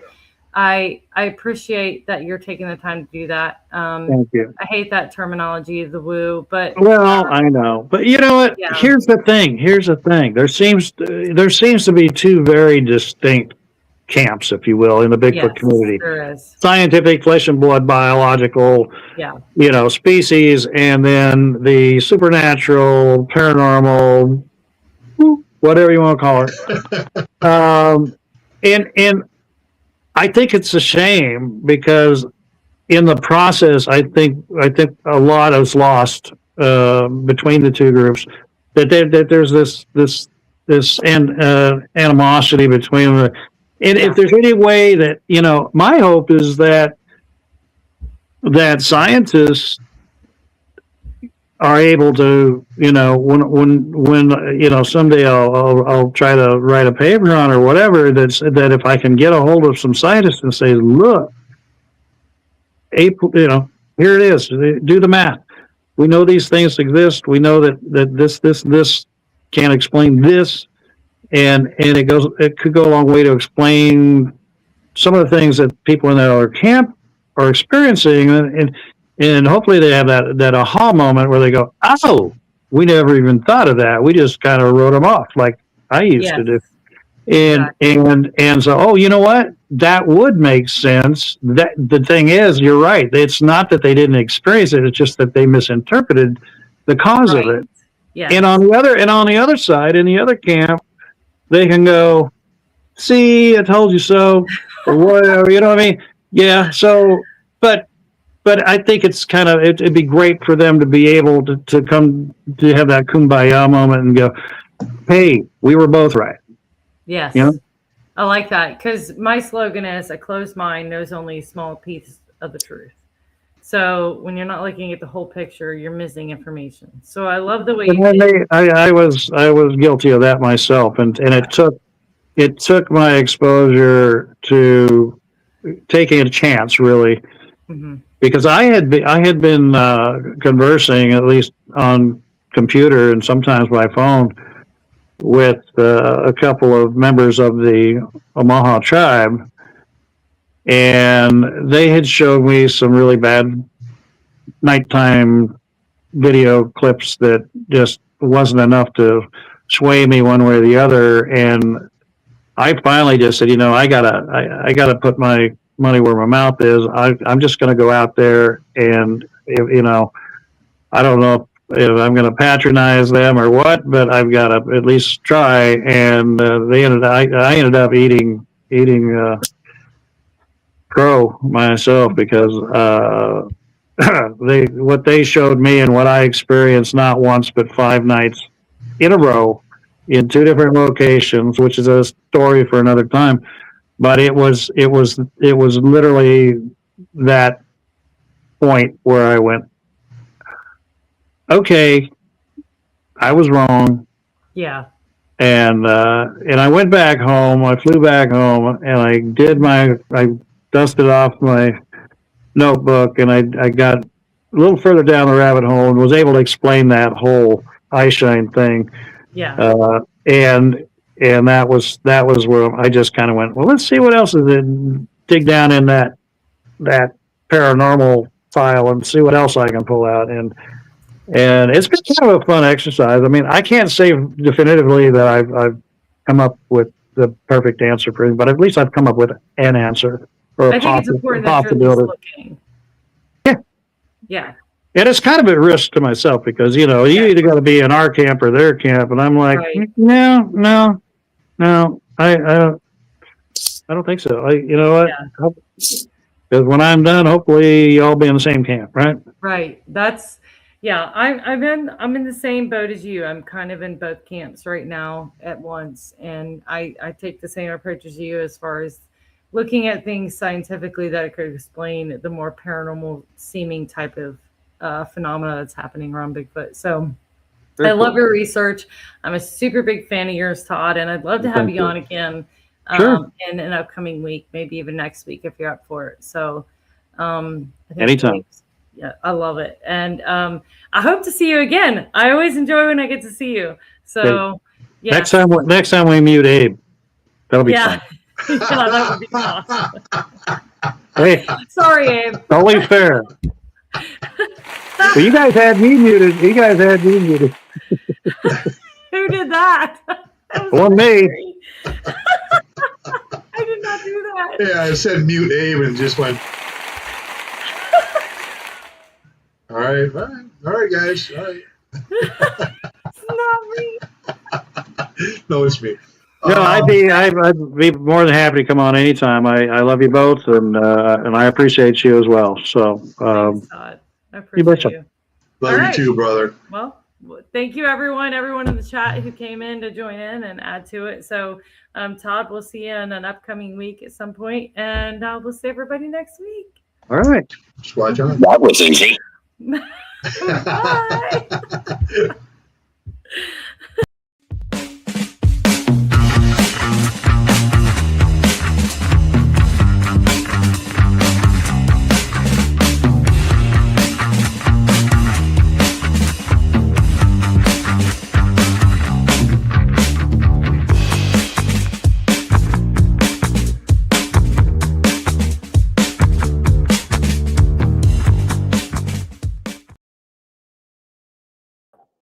I appreciate that you're taking the time to do that. Thank you. I hate that terminology of the woo, but I know. But you know what? Yeah. Here's the thing. There seems to be two very distinct camps, if you will, in the Bigfoot community. There is. Scientific, flesh and blood, biological, species, and then the supernatural, paranormal, whatever you want to call it. And I think it's a shame, because in the process, I think a lot is lost between the two groups. That there's this animosity between them. And if there's any way that, my hope is that scientists are able to, when someday I'll try to write a paper on or whatever, that if I can get a hold of some scientists and say, look, here it is, do the math. We know these things exist. We know that this can't explain this. And it could go a long way to explain some of the things that people in our camp are experiencing, and hopefully they have that aha moment where they go, oh, we never even thought of that. We just kind of wrote them off like I used to do. And so, oh, you know what? That would make sense. That the thing is, you're right. It's not that they didn't experience it; it's just that they misinterpreted the cause of it. Yeah. And on the other side, in the other camp, they can go, "See, I told you so," or whatever. You know what I mean? Yeah. So, but I think it's kind of it'd be great for them to be able to come to have that kumbaya moment and go, "Hey, we were both right." Yes. You know? I like that because my slogan is a closed mind knows only a small piece of the truth. So when you're not looking at the whole picture, you're missing information. So I love the way you did. I was guilty of that myself, and it took my exposure to taking a chance, really, because I had been conversing, at least on computer and sometimes by phone, with a couple of members of the Omaha tribe, and they had showed me some really bad nighttime video clips that just wasn't enough to sway me one way or the other. And I finally just said, I gotta put my money where my mouth is. I'm just going to go out there, and I don't know if I'm going to patronize them or what, but I've got to at least try. And I ended up eating crow myself because what they showed me and what I experienced not once but 5 nights in a row in 2 different locations, which is a story for another time. But it was literally that point where I went, okay, I was wrong. Yeah. And I went back home. I flew back home, and I dusted off my notebook, and I got a little further down the rabbit hole and was able to explain that whole eye shine thing. Yeah. And that was where I just kind of went, well, let's see what else is in, dig down in that paranormal file and see what else I can pull out. And it's been kind of a fun exercise. I mean, I can't say definitively that I've come up with the perfect answer for it, but at least I've come up with an answer or I think it's important that you're at least looking. Yeah. Yeah. And it's kind of a risk to myself because, you either got to be in our camp or their camp. And I'm like, no, I don't think so. You know what? Because when I'm done, hopefully y'all be in the same camp, right? Right. I'm in the same boat as you. I'm kind of in both camps right now at once. And I take the same approach as you as far as looking at things scientifically that could explain the more paranormal seeming type of phenomena that's happening around Bigfoot. So I love your research. I'm a super big fan of yours, Todd, and I'd love to have you on again in an upcoming week, maybe even next week if you're up for it. So anytime. Yeah, I love it. And I hope to see you again. I always enjoy when I get to see you. So yeah. Next time we mute Abe, that'll be fun. Yeah, that would be awesome. Hey, sorry, Abe. Only fair. Well, you guys had me muted. Who did that? Well, me. I did not do that. Yeah, I said mute Abe and just went. All right, guys. All right. It's not me. No, it's me. No, I'd be more than happy to come on anytime. I love you both, and I appreciate you as well. So, thanks, Todd. I appreciate you. Love you too, brother. Well, thank you, everyone in the chat who came in to join in and add to it. So, Todd, we'll see you in an upcoming week at some point, and we'll see everybody next week. All right. Watch out. That was easy. Bye.